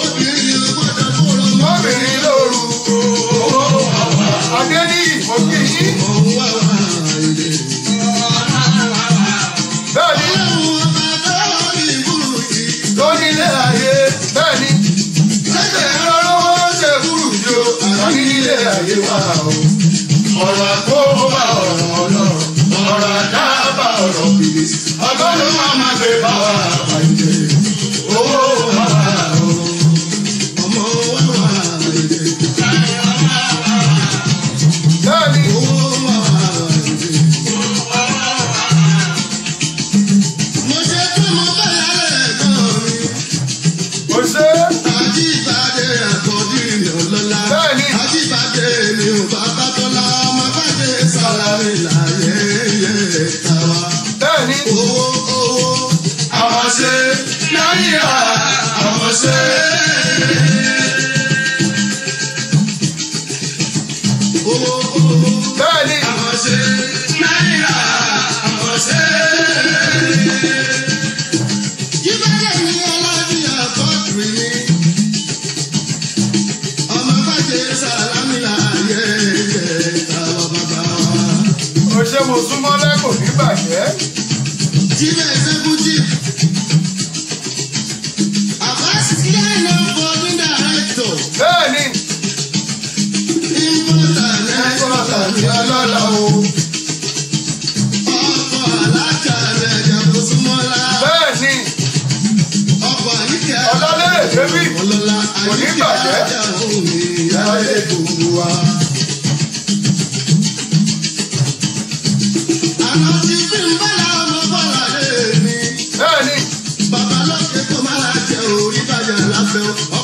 [SPEAKER 2] Obìnrin ò gbọ́dọ̀ kúrò mọ́.
[SPEAKER 1] obìnrin lóru owó adéníyì mo kí yín
[SPEAKER 2] Òun wà wà àìdè.
[SPEAKER 1] bẹ́ẹ̀ ni
[SPEAKER 2] Ọlọ́run ọba tó ní ìbúrú yìí.
[SPEAKER 1] tó nílé ayé bẹ́ẹ̀ ni ṣẹ̀ṣẹ̀ lọ́wọ́ ṣe burú jù àwọn nílé ayé wa o ọ̀rọ̀ àkóbá ọ̀rọ̀ ọlọ́run ọ̀rọ̀ àdábà ọ̀rọ̀ bìbìsì ọgọ́rùn máa ma gbé bá wa àìjẹ owó wa o.
[SPEAKER 2] Ọmọ wa wà àìdè.
[SPEAKER 1] bẹ́ẹ̀ ni
[SPEAKER 2] Owó wa wà àìdè. Mo ṣe pé mo bá yàrá ẹ̀gbọ́n mi.
[SPEAKER 1] kò ṣe
[SPEAKER 2] Àjíbádé àkọ́bí mi ò lọ́la.
[SPEAKER 1] Bẹ́ẹ̀ni.
[SPEAKER 2] Àjíbádé mi ò bàbá tọ́lá. Ọmọ bàdé sàlámì láyé yẹ tàwa.
[SPEAKER 1] bẹ́ẹ̀ ni
[SPEAKER 2] Owó owó.
[SPEAKER 1] àwọn ṣe náírà àwọn ṣe
[SPEAKER 2] Owó owó.
[SPEAKER 1] bẹ́ẹ̀ ni
[SPEAKER 2] Àwọn ṣe náírà. Àwọn ṣe. Jíbádé mi ọlọ́dún àkọ́kùnrin mi. Ọmọ bàdé sàlámì láyé yẹ tàwa bàbá wa.
[SPEAKER 1] kò ṣe mo súnmọ́ lẹ́kọ̀ọ́ ní bàjẹ́
[SPEAKER 2] Chief Executive. Abbas Kiano Boarding Director.
[SPEAKER 1] bẹ́ẹ̀ ni
[SPEAKER 2] Importer Exporter ní ọlọ́lá o. Ọkọ̀ alájà rẹ̀ jẹ̀bù súnmọ́lá.
[SPEAKER 1] bẹ́ẹ̀ ni
[SPEAKER 2] Ọkọ̀ àyíkẹ́
[SPEAKER 1] ọ̀dọ́lẹ́rẹ̀ débì
[SPEAKER 2] ọlọ́lá
[SPEAKER 1] kò ní
[SPEAKER 2] àyíkẹ́
[SPEAKER 1] bàjẹ́.
[SPEAKER 2] ajá òun ìyá ètò wa. Àná ti fi ń bọ́lá ọmọ bọ́lá lé mi.
[SPEAKER 1] bẹ́ẹ̀ ni
[SPEAKER 2] Bàbá lókè kó máa jẹ orí bàjẹ́ lábẹ́ o.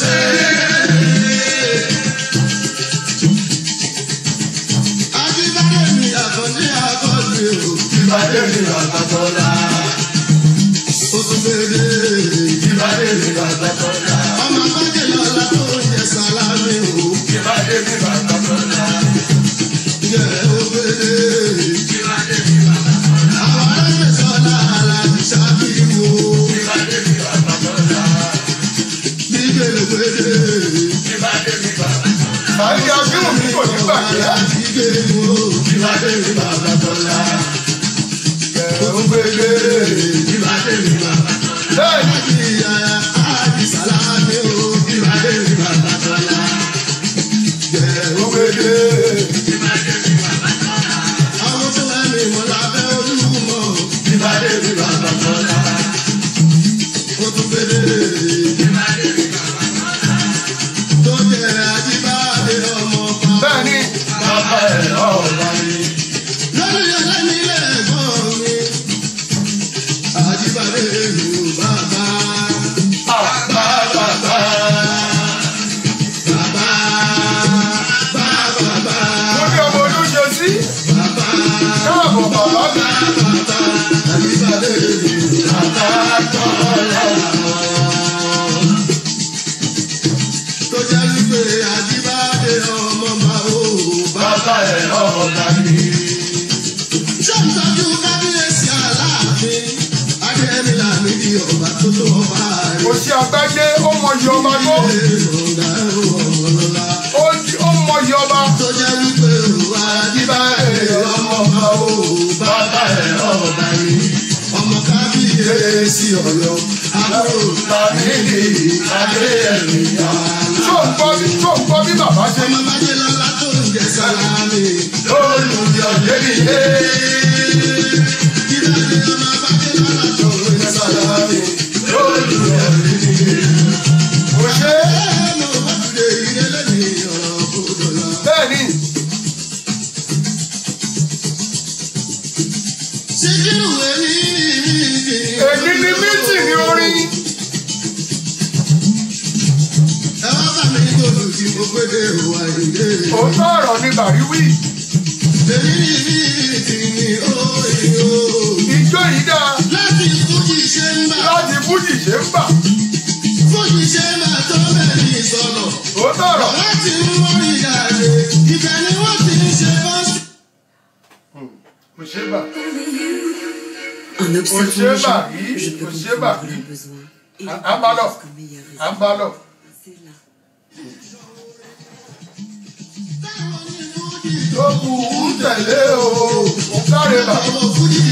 [SPEAKER 2] ṣe. Àjíbádé mi àkànní àkọ́jú o. Ìbádé mi àgbàtọ́lá. Ó tún gbére. Ìbádé mi àgbàtọ́lá. Ọmọ àgbàjẹ́ lọ́la tó ń jẹ sálámì o. Ìbádé mi àgbàtọ́lá. Jẹ́ ó gbére. Ìbádé mi àgbàtọ́lá. Àwọn arábẹ̀ sọ́lá aláàbí ṣáàbíwò. Ìbádé mi àgbàtọ́lá. Bíbélì gbére. Ìbádé mi àgbàtọ́lá.
[SPEAKER 1] Àyè àbíwò mi kò ní bàjẹ́.
[SPEAKER 2] Bíbélì wo. Ìbádé mi àgbàtọ́lá. Ó gbére. Ìbádé mi àgbàtọ́lá.
[SPEAKER 1] Bẹ́ẹ̀ni.
[SPEAKER 2] Àbí sálámì o. Ìbádé mi àgbàtọ́lá. Jẹ́ ó gbére. Àwọn tó wà ní wọn lábẹ́ Olúmọ. Ìbádé mi àgbàtọ́lá. Ó tún gbére. Tó jẹ́ Àjíbádé ọmọ pa.
[SPEAKER 1] Bẹ́ẹ̀ni.
[SPEAKER 2] Bàbá ẹ̀ ọ̀gá mi. Lórí ẹlẹ́ni ilé ẹ̀gbọ́n mi. Àjíbádé mi ò bàbá. Bàbá. Bàbá. Bàbá.
[SPEAKER 1] Mo ní ọmọ olóṣè sí.
[SPEAKER 2] Bàbá.
[SPEAKER 1] Káàbọ̀ bàbá mi.
[SPEAKER 2] Bàbá. Àjíbádé mi ò bàbá tọ́lá. Tó jẹ́ wípé Àjíbádé ọmọ máa ó bàbá ẹ̀ ọ̀gá mi. Ṣọ́ọ̀tọ́jú kábíyèsí Aláàfin. Adéyẹmí Lámídì ọba tó tó ọba rẹ̀.
[SPEAKER 1] Òṣì àgbájé ó mọyì ọba tó. Ó mọyì ọba.
[SPEAKER 2] Tó jẹ́ wípé Àjíbádé ọmọ máa ó bàbá ẹ̀ ọ̀gá mi. Ọmọ kábíyèsí Ọ̀yọ́. Àbúrò Lámídì Adéyẹmí
[SPEAKER 1] Ṣó ń gbọ́ bí bàbá ṣe
[SPEAKER 2] ọmọ bàjẹ́ lọ́la tó ń jẹ sálámì.
[SPEAKER 1] olùyọ̀ lébìlé.
[SPEAKER 2] Ìbádé ọmọ bàjẹ́ lọ́la tó ń jẹ sálámì.
[SPEAKER 1] Olùyọ̀ lébìlé. Kò ṣe é.
[SPEAKER 2] Ẹ̀ẹ́mọ̀ bàjẹ́ ìdílé ní ọ̀rọ̀ kúrò lọ.
[SPEAKER 1] Bẹ́ẹ̀ni.
[SPEAKER 2] Síkírù èmi
[SPEAKER 1] Èyí ni mítì ní orin.
[SPEAKER 2] ẹ wá bá mi gbòòrò tí mo gbé dé òwà ìdè.
[SPEAKER 1] Òótọ́ ọ̀rọ̀ ni Bàríwì.
[SPEAKER 2] Èmi ní mítì ní òòyì o.
[SPEAKER 1] Ijó yìí dáa
[SPEAKER 2] Láti fújì ṣe ń bà.
[SPEAKER 1] láti fújì ṣe ń bà.
[SPEAKER 2] Fújì ṣe ń bà tó mẹ́rin sọ̀rọ̀.
[SPEAKER 1] Òótọ́ ọ̀rọ̀.
[SPEAKER 2] Láti ń mọ́rí ìyáde. Ibẹ̀ ni wọ́n ti ń ṣe bọ́sì.
[SPEAKER 1] Kò ṣe é bà.
[SPEAKER 3] En observant
[SPEAKER 1] Au
[SPEAKER 3] les gens,
[SPEAKER 1] Chebari,
[SPEAKER 3] je peux
[SPEAKER 1] au
[SPEAKER 3] comprendre
[SPEAKER 1] Chebari.
[SPEAKER 3] leurs besoins et
[SPEAKER 1] Un
[SPEAKER 3] les
[SPEAKER 1] ballon.
[SPEAKER 3] comme meilleure raison.
[SPEAKER 1] À ń bá lọ.
[SPEAKER 3] C'est là.
[SPEAKER 1] Tó kù ú tẹ̀lé o. Ó káre bà.
[SPEAKER 2] Ọmọ fújì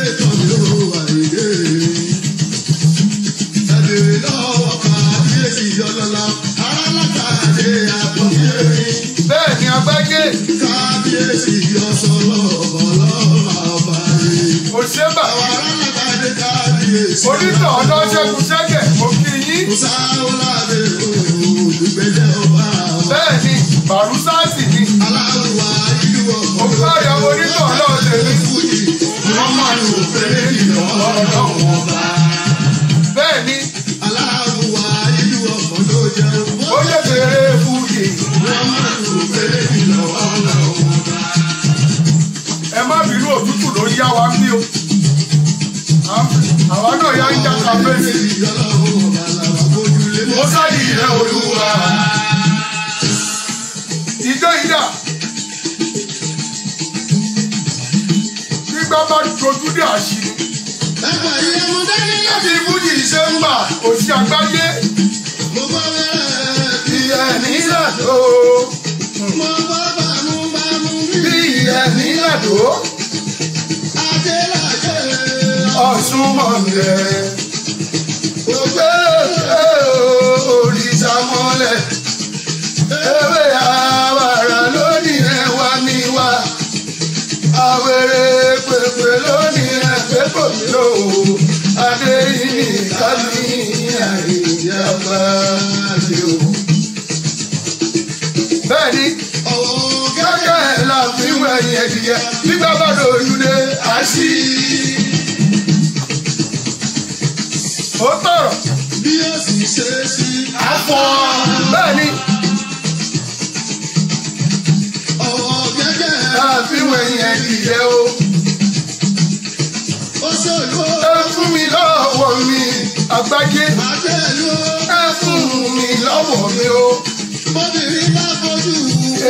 [SPEAKER 2] ètò mi ò wà ìdè. Ẹ̀bẹ̀rẹ̀ lọ́wọ́ kábíyèsí ọlọ́lá. Alákàdé àbọ̀yẹ̀rẹ̀.
[SPEAKER 1] Bẹ́ẹ̀ ni agbájé.
[SPEAKER 2] Kábíyèsí ọ̀sọ̀rọ̀ ọ̀bọ̀lọ́mà ọba rẹ̀.
[SPEAKER 1] Kò ṣe é bà.
[SPEAKER 2] Àwọn alákàdé kábíyèsí.
[SPEAKER 1] Onítọ̀ ọ̀dọ́ ṣẹ́gun ṣẹ́gẹ̀. Mo kí yín.
[SPEAKER 2] Kò sáwọ́ lábẹ́ olùgbẹ́jẹ́ ọba.
[SPEAKER 1] Bẹ́ẹ̀ ni Bàrúsáàsì ni.
[SPEAKER 2] Aláwọ̀ ìlú
[SPEAKER 1] Ó káre àwọn onítọ̀ ọlọ́run tèmi.
[SPEAKER 2] Fújì. Wọ́n máa ń lò fẹ́rẹ́ ìlọ ọlọ́run ọba.
[SPEAKER 1] Bẹ́ẹ̀ ni
[SPEAKER 2] Aláwọ̀ ìlú ọ̀pọ̀ ló jẹ́
[SPEAKER 1] ó yẹ fèrè fújì.
[SPEAKER 2] wọ́n máa ń lò fẹ́rẹ́ ìlọ ọlọ́run ọba.
[SPEAKER 1] Ẹ má bínú òtútù ló ń yá wa bí o. Àwa náà yá ń já kàféèsì.
[SPEAKER 2] Ọlọ́run ọba làwọn bójúlé.
[SPEAKER 1] Ó sáyì ilẹ̀ Olúwa. Ìjọ yìí dà. Gbígbá bá dojú dé àṣírí.
[SPEAKER 2] Ẹgbẹ́ ìyá mo dání láti
[SPEAKER 1] Láti fújì ṣe ń bà òsì àgbáyé.
[SPEAKER 2] mo bọ́ bẹ́rẹ̀ bí
[SPEAKER 1] Ìyẹn nílàdó.
[SPEAKER 2] mo bọ́ bámúbámú bí
[SPEAKER 1] Bí ìyẹn nílàdó.
[SPEAKER 2] ajẹ́lájẹ́
[SPEAKER 1] Ọ̀ṣun mọ̀lẹ́. Ògbé òrìṣà mọ́lẹ̀. Ewé àwàrà lónìí ẹ̀wà mi wá. Àwẹ̀rẹ̀ pèpè lónìí ẹ̀fẹ́ kò mí lò ó. Adé yìí kábí àìyàgbá ṣe o. Bẹ́ẹ̀ni, gẹ́gẹ́ ẹ̀ la fi wẹ̀yìn ẹ̀dìyẹ. Nígbà bá lóyún dé, àṣì. Ó tọ̀rọ̀.
[SPEAKER 2] bí ó sì ṣe sí
[SPEAKER 1] Àfọ̀ bẹ́ẹ̀ ni. Àfiwé yẹn dìde o. Ẹ fún mi lọ́wọ́ mi àgbájé. Ẹ fún mi lọ́wọ́ mi o.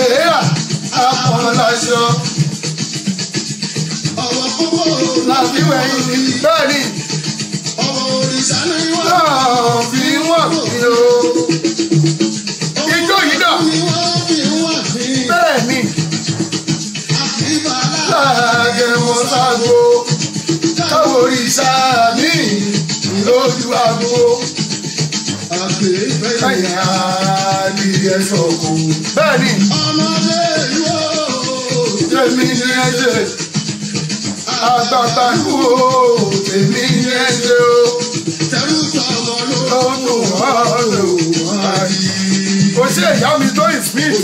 [SPEAKER 1] Èèyà àpọ̀nláṣọ. Láfiwé yìí bẹ́ẹ̀ ni. Láàfin wọ́n fi o. Ijó yìí dà. Bẹ́ẹ̀ ni. Láàgẹ̀mọ́ ságo. Káwọ́ òrìṣà mi lójú àgbo. Ẹ̀yà adìyẹ sọ̀kò. Bẹ́ẹ̀ ni. Tèmi ni ẹ ṣe. Àgbàgbà kú o. Tèmi ni ẹ ṣe o. Lọ́dún ọ̀rọ̀ ayé. Kò sí ẹ̀yà mi tó Smith.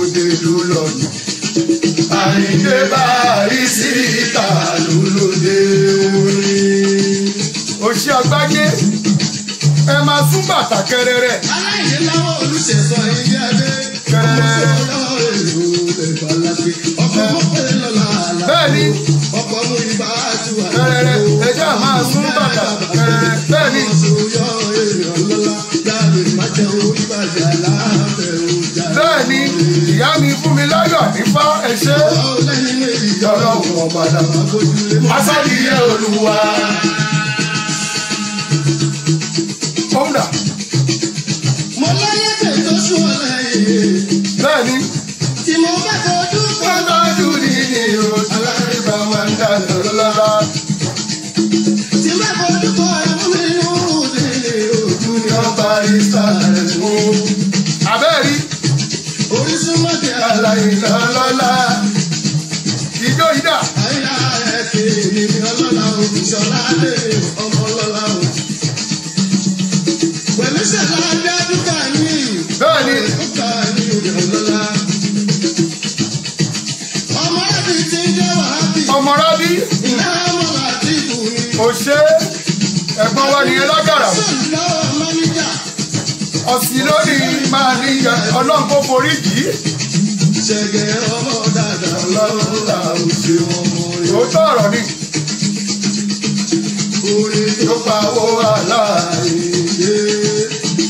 [SPEAKER 1] Òde ló lọ́dún. Àyìndé báyìí sí ìta lólódé orin. Òṣì àgbáyé ẹ máa sún bàtà kẹrẹrẹ.
[SPEAKER 2] Aláìyé láwọn olùṣèṣọ ìdí adé.
[SPEAKER 1] Kẹrẹrẹ. Bẹ́ẹ̀ni.
[SPEAKER 2] Ọkọ̀ mú ibà àti wà.
[SPEAKER 1] Kẹrẹrẹ ẹjọ́ máa sún bàtà kẹrẹrẹ. Bẹ́ẹ̀ni. Bẹ́ẹ̀ni ìyá mi fún mi láyọ̀ nífá ẹ̀ṣẹ́. Ọlọ́run ọ̀padà Asádìyẹ Olúwa. Kọ́ńdà.
[SPEAKER 2] Mo lọ́yẹ̀ tètò sún ọ̀lẹ́yìn.
[SPEAKER 1] Bẹ́ẹ̀ni.
[SPEAKER 2] Tí mo bá fojú kọ́.
[SPEAKER 1] Tọ́jú nìyí o. Alárìbá máa ń dá lọ́lọ́lá.
[SPEAKER 2] Tí mo bá fojú kọ́ ẹ̀mú mi nù délé ojú ni
[SPEAKER 1] Ọba Ìsàlẹ̀ mú. Abẹ́rí.
[SPEAKER 2] Orísun mọ́tẹ́
[SPEAKER 1] Aláìlọ́lọ́lá. Ìjọ ìdá.
[SPEAKER 2] àyà ẹ̀ kéèmí mi ọlọ́lá òbíṣọ́lá dé ọmọ ọlọ́lá o. Pẹ̀lú ṣẹ̀lá dádúkà ní.
[SPEAKER 1] Bẹ́ẹ̀ni.
[SPEAKER 2] Dúkà ní òde ọlọ́lá. Ọmọ ẹbí ti ń jẹ́ wàhábì.
[SPEAKER 1] Ọmọ rábí.
[SPEAKER 2] Ìyá ọmọ láti bù ní.
[SPEAKER 1] Òṣè ẹ̀gbọ́n wa nìyẹn lágàrà.
[SPEAKER 2] Sọ̀rọ̀ lọ́wọ́ mọ́níjà.
[SPEAKER 1] Ọ̀sìn lónìí máa níyà ọlọ́run kó forí jì í.
[SPEAKER 2] Ṣẹ̀gẹ̀ ọmọ dáadáa lọ́wọ́ la ò ṣe wọn mọ́ rí.
[SPEAKER 1] Òótọ́ ọ̀rọ̀ ni.
[SPEAKER 2] Orí tó pawó aláìyé.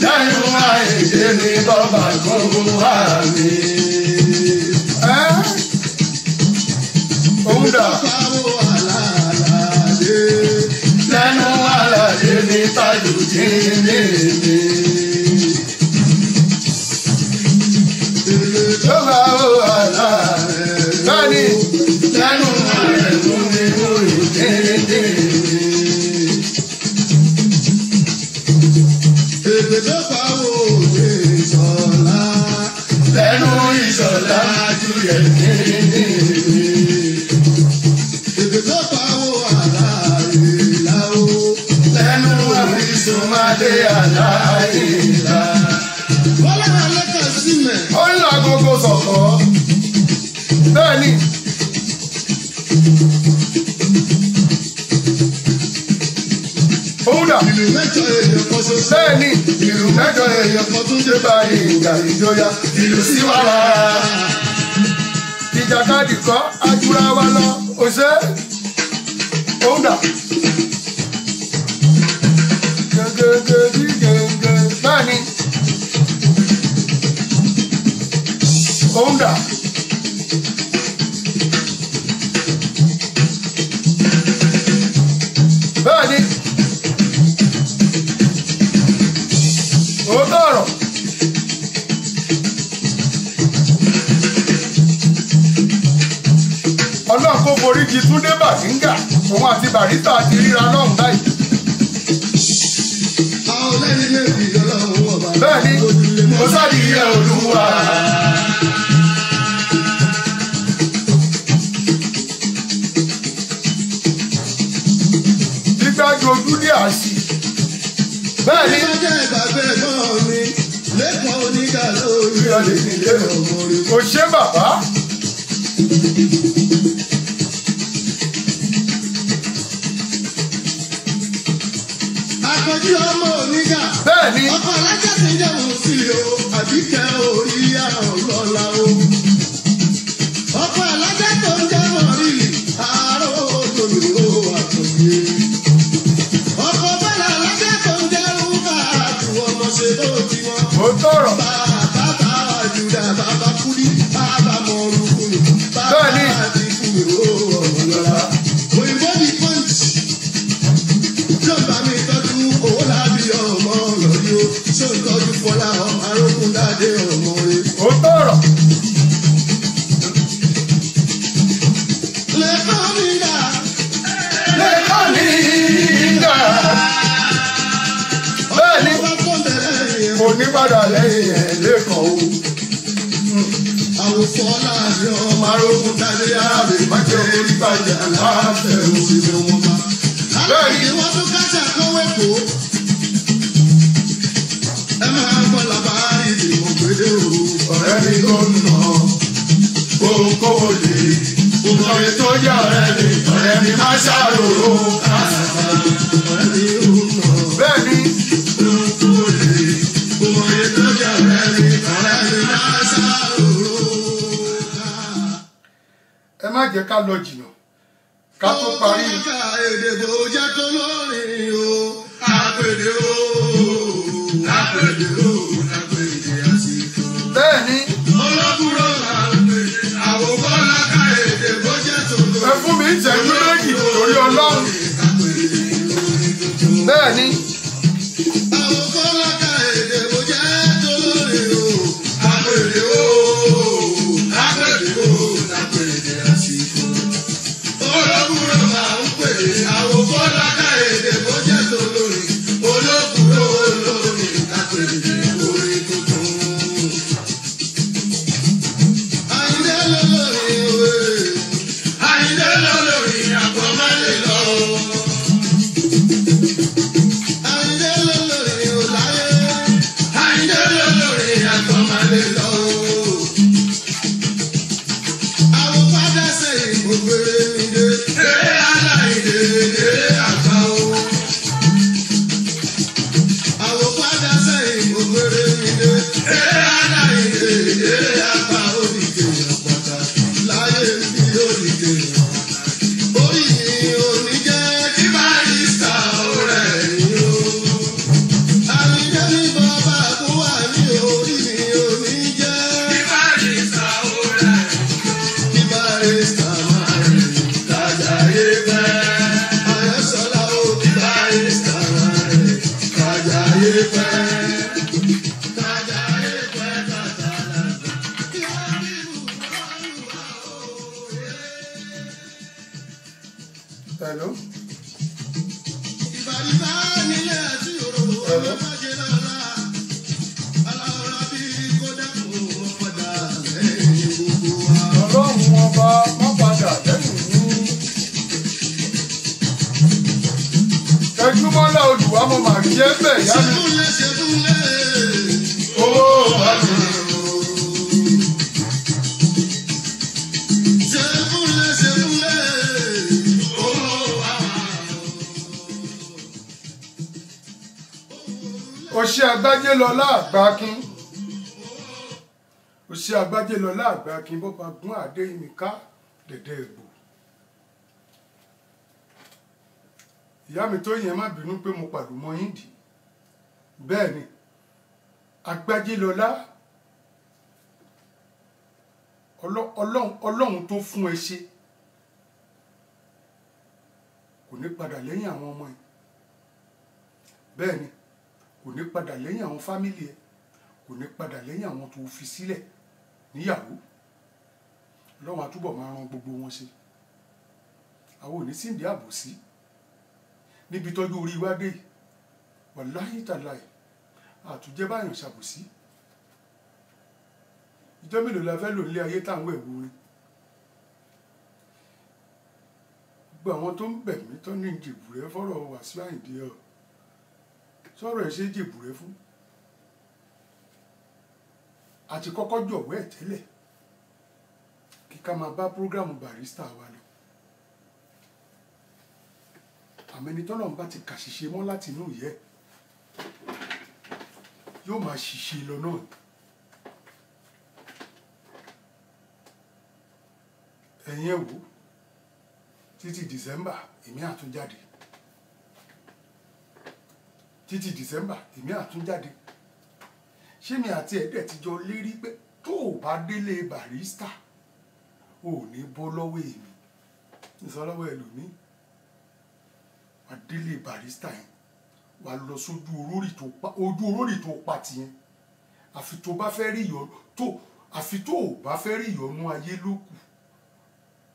[SPEAKER 1] Lẹ́nu àìdè ní bọ́bà gbogbo wà mí. Òun dà.
[SPEAKER 2] Pawó aláàládé.
[SPEAKER 1] Lẹ́nu àlàyé ní tájú jí ní mi. Tó bá wà láàrẹ̀. Bẹ́ẹ̀ni. Lẹ́nu àlàyé ní orí dídí mi.
[SPEAKER 2] Èdè tó pawó òde ìṣọ̀lá.
[SPEAKER 1] Lẹ́nu ìṣọ̀lá ju ẹ̀dín ní mi.
[SPEAKER 2] Èdè tó pawó aláàyè láwó.
[SPEAKER 1] Lẹ́nu àrísùn máa dé àláìlá.
[SPEAKER 2] Bọ́lá alẹ́kà sílẹ̀.
[SPEAKER 1] Ó ń la gbogbo sọ̀kọ́. Bẹ́ẹ̀ni. Òun dà.
[SPEAKER 2] Ìlú mẹ́jọ èèyàn kan ṣoṣo.
[SPEAKER 1] Bẹ́ẹ̀ni. Ìlú mẹ́jọ èèyàn kan tún dé báyìí ìgbà ìjọya. Ìlú sí wa lára. Ìjàkadì kọ́ ajúra wa lọ. Òṣè. Òun dà. Gẹ́gẹ́ bí gẹ́gẹ́. Bẹ́ẹ̀ni. Òun dà. Bẹ́ẹ̀ni. Òótọ́ ọ̀rọ̀. Ọlọ́run kó forí jì Túndé Bàdíngà. Òun àti Bàrísà ti ríra lọ́hùn báyìí.
[SPEAKER 2] Àwọn lẹ́yìn méjì lọ́lọ́run ọba.
[SPEAKER 1] Bẹ́ẹ̀ni. Asádìyẹ Olúwa. Gbígbájú ojú dé àṣì. Bẹ́ẹ̀ni.
[SPEAKER 2] Ìbájẹ́ ìgbàgbé ẹ̀gbọ́n mi. Lẹ́kọ̀ọ́ onígà lórí ọ̀lẹ́ nílé ọmọ rẹ̀.
[SPEAKER 1] Kò ṣe bàbá.
[SPEAKER 2] Àkànjí ọmọ onígà.
[SPEAKER 1] Bẹ́ẹ̀ni.
[SPEAKER 2] Ọkọ̀ padà lẹ́yìn ẹ̀ lẹ́kọ̀ọ́ o. Àwòfọ́ láàrin ọmọ arógún tàbí ààbè májẹ̀ orí bàjẹ́ aláàfẹ́ òṣèlú wọn bá. Bẹ́ẹ̀ni wọ́n tún kájà kọ́wé kó. Ẹ máa gbọ́ làbárí ìdìbò gbèdé o. Ọ̀rẹ́ mi ló ń nà kókó lè. Òmòye tó yá ọ̀rẹ́ mi, ọ̀rẹ́ mi máa ṣàròrò káàkiri. Ọ̀rẹ́ mi ló ń nà bẹ́ẹ̀ni kókó lè. Òmòye tó yá ọ̀rẹ́ mi, ọ̀rẹ́ mi máa ṣàròrò káàkiri.
[SPEAKER 1] Ẹ má jẹ́ ká lọ jìnnà ká tó parí.
[SPEAKER 2] Èdè bò jẹ́ tó lórí o. Àpèdè o. Àpèdè o. Àpèdè àsìkò.
[SPEAKER 1] Bẹ́ẹ̀ni.
[SPEAKER 2] Olókùrò máa ń pè àwòkọ́ lákà èdè bó jẹ́ tó lórí.
[SPEAKER 1] Ẹ fún mi ìṣẹ́jú méjì torí Ọlọ́run. Bẹ́ẹ̀ni.
[SPEAKER 2] Àwòkọ́ lákà èdè bó jẹ́ tó lórí o. Àpèdè o. Àpèdè o. Àpèdè àsìkò. Olókùrò máa ń pè àwòkọ́ lákà èdè bó jẹ́ tó lórí. Olókùrò olórí àpèdè orí tuntun. Àyìndé lólórí òwe. Àyìndé lólórí àpọ̀mọ́lé lọ. Àyìndé lólórí òláyé. Àyìndé lólórí àpọ̀mọ́lé lọ. Àwọn padà sẹ́yìn gbogbo ènìyàn. Eré aláìdè eré àgbà o. Àwọn padà sẹ́yìn gbogbo ènìyàn. Eré aláìdè eré àgbà o. Oríkè àpàtà láyé bí oríkè àpàtà. Orí mi ò ní jẹ́ kí Barrister ọ̀rẹ́ mi o. Àyìndé ní bàbá tó wà ní orí mi ò ní jẹ́ kí Barrister ọ̀rẹ́ mi. Kí Barrister máa rìn kájàyé pẹ́. Àyẹ́sọ́lá ó kí Barrister máa rìn kájàyé pẹ́. Kájàyé pẹ́ kàtàlà. Kí á bí bùkọ́ lùwà òye.
[SPEAKER 1] Hello.
[SPEAKER 2] Ìbàdìbà nílẹ̀ tí òróró ọmọ májè lọ́la. Aláwọ̀rá bí kò dákun wọn padà lẹ́yìn gbogbo wa.
[SPEAKER 1] Ọlọ́run ọba má padà lẹ́yìn ní. Tẹjúmọ́lá Olùwà mo mà kí ẹ bẹ̀ yá mi.
[SPEAKER 2] Ṣẹ́kúnlẹ̀ ṣẹ́kúnlẹ̀.
[SPEAKER 1] Owó wa mi.
[SPEAKER 2] Ṣẹ́kúnlẹ̀ ṣẹ́kúnlẹ̀.
[SPEAKER 1] Òṣì Àgbájélọlá Àgbákin. Òṣì Àgbájélọlá Àgbákin bó bá gún àdé mi ká dẹ̀dẹ̀ ègbò. Ìyá mi tó yẹn má bínú pé mo pàdù mọ́ yín dì. Bẹ́ẹ̀ ni Àgbájélọlá Ọlọ́run tó fún ẹ ṣe kò ní padà lẹ́yìn àwọn ọmọ ẹ. Bẹ́ẹ̀ ni kò ní padà lẹ́yìn àwọn fámìlì ẹ, kò ní padà lẹ́yìn àwọn tó fi sílẹ̀ níyàwó. Ọlọ́run á túbọ̀ máa ran gbogbo wọn ṣe. Àwọn ò ní síndí àbòsí níbi tọ́jú orí wa dé yìí. Wàláhì tàláhì àtúnjẹ́ báyọ̀ ṣàbòsí. Ìjọ́ mélòó la fẹ́ lò nílé ayé táwọn ẹ̀wù rin. Gbogbo àwọn tó ń bẹ̀ mí tán ní jèbùrẹ́ fọ́rọ̀ Wàsíù Àyìndé ọ̀ sọ̀rọ̀ ẹ̀ ṣe jèbùrẹ́ fún. Àti kọ́kọ́ jọ̀wọ́ ẹ̀ tẹ́lẹ̀ kí ká máa bá prógrámù Barrister wa lọ. Àmẹ́ni tọ́lọ́run bá ti kàṣìṣe mọ́ láti inú ìyẹ́ yóò máa ṣìṣe lọ náà. Ẹ̀yin ẹ̀ wò títí December èmi àtúnjáde. Títí December èmi àtúnjáde. Ṣé mi àti ẹ̀dẹ̀ ti jọ lérí pé tó o bá délé Barrister ò ní bọ́ lọ́wọ́ èmi ìsọlọ́wọ́ ẹlòmíì. Wà délé Barrister yẹn wà lọ sójú orórì tó pa tiyẹn. Àfi tó bá fẹ́ rí ìyọnu àfi tó o bá fẹ́ rí ìyọnu ayé ló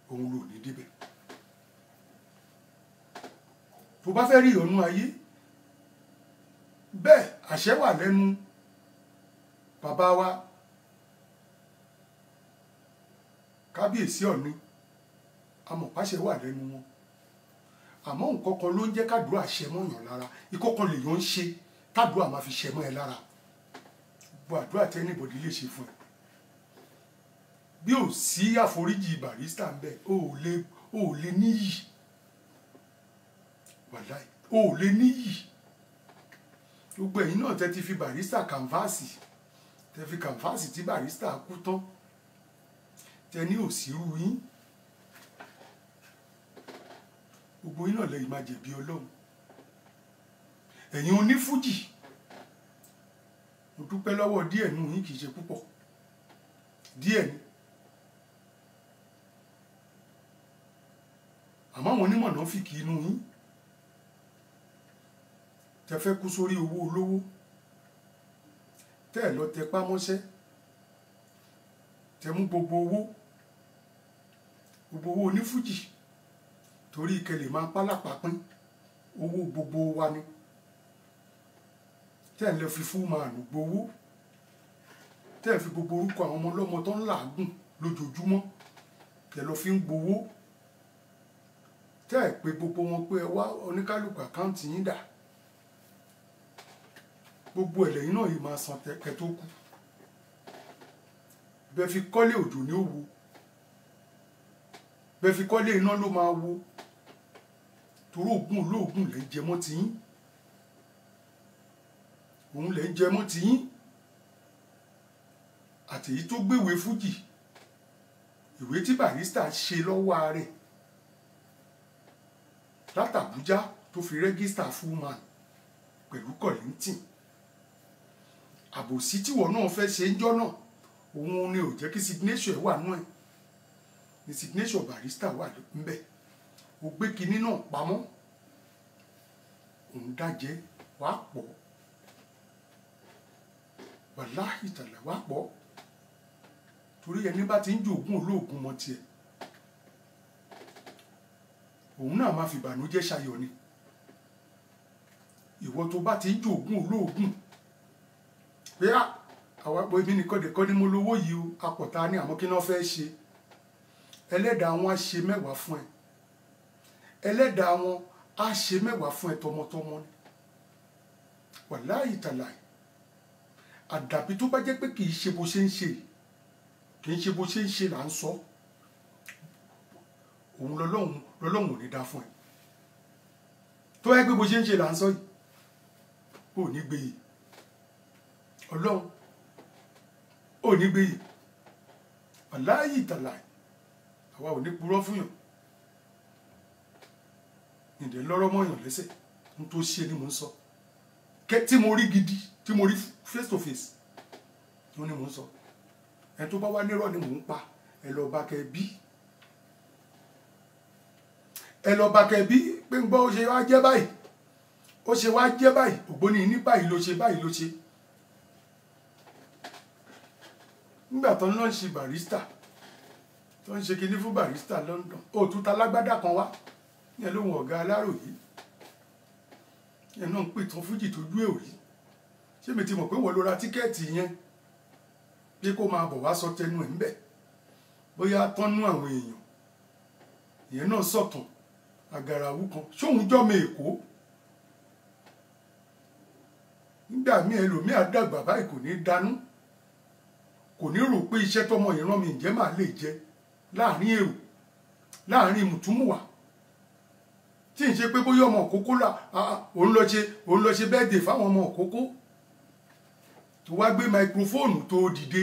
[SPEAKER 1] kù òun ló ní débẹ̀. Tó bá fẹ́ rí ìyọnu ayé bẹ́ẹ̀ àṣẹ wà lẹ́nu bàbá wa kábíyèsí Ọ̀ọ̀ni amọ̀páṣẹ wà lẹ́nu wọn àmọ́ nǹkan kan ló ń jẹ́ kádùúrà ṣẹ mọ́yàn lára ìkọ̀kan lèèyàn ń ṣe kádùúrà máa fi ṣẹ mọ́ ẹ lára gbogbo àdúrà tí anybody lè ṣe fún ẹ bí ò sí àforíjì Barrister ń bẹ o ò lè níyì wàláì o ò lè níyì gbogbo ẹ̀yin náà tẹ́ ti fi Barrister kànfàsì tẹ́ fi kànfàsì tí Barrister kú tán tẹ́ ní òsírù yín gbogbo yín náà lẹ́yìn máa jẹ̀bi Ọlọ́run ẹ̀yin onífújì mo dúpẹ́ lọ́wọ́ díẹ̀ nù yín kì í ṣe púpọ̀ díẹ̀ ni àmọ́ àwọn onímọ̀ náà fi kì í nù yín tẹ́ fẹ́ kú sórí owó olówó tẹ́ ẹ̀ lọ tẹpá mọ́ṣẹ́ tẹ́ mú gbogbo owó onífújì torí ìkẹlẹ̀ máa pálápá pín owó gbogbo wa ni tẹ́ ẹ̀ lọ fi fún màánù gbowó tẹ́ ẹ̀ fi gbogbo orúkọ àwọn ọmọ ọlọ́mọ tó ń làágùn lójoojúmọ́ tẹ́ lọ fi ń gbowó tẹ́ ẹ̀ pé gbogbo wọn pé ẹ wá oníkálùkù àkáǹtì yín dà gbogbo ẹ̀lẹ́yìn náà yìí máa san kẹ́ tó kú bẹ́ẹ̀ fi kọ́lé òjò ní òwò bẹ́ẹ̀ fi kọ́lé iná ló máa wo torí ògùn olóògùn lẹ́ ń jẹ mọ́ tiyín òun lẹ́ ń jẹ mọ́ tiyín àtèyí tó gbéwèé fújì ìwé tí Barrister ṣe lọ́wọ́ rẹ̀ látàbújá tó fi rẹ́gísítà Fullman pẹ̀lú Kollington àbòsí tíwọ̀ náà fẹ́ ṣe ń jọ́ náà òun ni ò jẹ́ kí signature wà nú ẹ̀ ní signature Barrister wà ńbẹ̀ ó gbé kinní náà pamọ́ òun dájẹ́ wàá pọ̀ wàláhì tàlà wàá pọ̀ torí ẹni bá ti ń jogún olóògùn mọ́ tiẹ̀ òun náà máa fi ìbànújẹ́ ṣayọ̀ ni ìwọ tó bá ti ń jogún olóògùn pé àwọn àpò ibi nìkan dẹ̀kọ́ ni mo lówó yìí o apọ̀ta ní àmọ́ kí náà fẹ́ ṣe ẹlẹ́dàá wọn á ṣe mẹ́wàá fún ẹ ẹlẹ́dàá wọn á ṣe mẹ́wàá fún ẹ tọmọtọmọ ni wàláhì tàláhì àdàbí tó bá jẹ́ pé kì í ṣe bó ṣe ń ṣe kì í ṣe bó ṣe ń ṣe là ń sọ òun lọ́lọ́run ò ní dá fún ẹ tó yẹ pé bó ṣe ń ṣe là ń sọ yìí ò ní gbé yìí Ọlọ́run ò ní gbé yìí wàláhì tàláhì àwa ò ní purọ́ fún yàn ìdè lọ́rọ́ mọ́yàn lẹ́sẹ̀ n tó ṣe ni mò ń sọ tí mo rí gidi tí mo rí face to face ló ní mò ń sọ ẹni tó bá wá nírọ́ ni mò ń pa ẹ lọ bá kẹ bí pé ń gbọ́ ó ṣe wá jẹ́ báyìí ó ṣe wá jẹ́ báyìí ògbóni ní báyìí ló ṣe nígbà tó ń lọ ṣe Barrister tó ń ṣe kinní fún Barrister London òtútà lágbádá kan wá ní ẹlòmùn ọ̀gá Aláròyé ẹ̀ náà ń pè tán fújì tó dú èwì ṣé mi ti mọ̀ pé wọ́n ló ra tíkẹ́ẹ̀tì yẹn pé kó máa bọ̀ wá sọ tẹnu ẹ̀ ń bẹ̀ bóyá tọ́nú àwọn èèyàn ìyẹn náà sọ̀tàn àgàràwú kan ṣóun jọ́mọ Èkó nígbà míì ẹlòmíì àdàgbà báyìí kò ní dánú kò ní rò pé iṣẹ́ tọmọ yìí rán mi ǹjẹ́ màá lè jẹ láàrin èrò láàrin mùtúmùwà tí n ṣe pé bóyá ọmọ òkókó là òun lọ ṣe bẹ́ẹ̀dẹ̀ fáwọn ọmọ òkókó tó wá gbé máikrófóònù tó dìde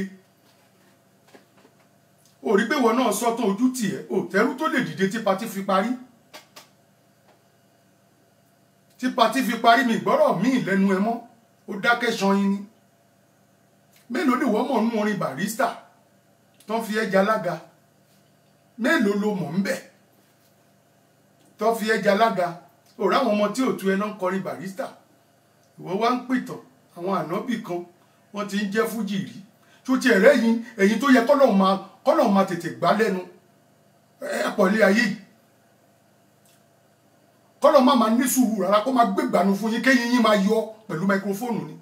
[SPEAKER 1] ò rí pé wọn náà sọ́tàn ojú tiẹ̀ ò tẹ́rú tó lè dìde tí patí fi parí mi gbọ́rọ̀ míì lẹ́nu ẹ mọ́ ó dákẹ́ ṣanyin ni mélòó ni wọ́n mọ̀ nú orin Barrister tó ń fi ẹja lága mélòó ló mọ̀ ń bẹ̀ tó fi ẹja lága òrò àwọn ọmọ tí ò tu ẹ náà ń kọrin Barrister ìwọ wá ń pìtàn àwọn ànábì kan wọ́n ti ń jẹ́ fújì rí tó ti ẹ̀rẹ́ yìí ẹ̀yìn tó yẹ kọ́lọ̀ máa tètè gbá lẹ́nu ẹ̀pọ̀lé ayé yìí kọ́lọ̀ máa ní sùúrù rárá kó máa gbé ìgbànú fún yín kéyìn yín máa yọ pẹ̀lú máikrófóònù ni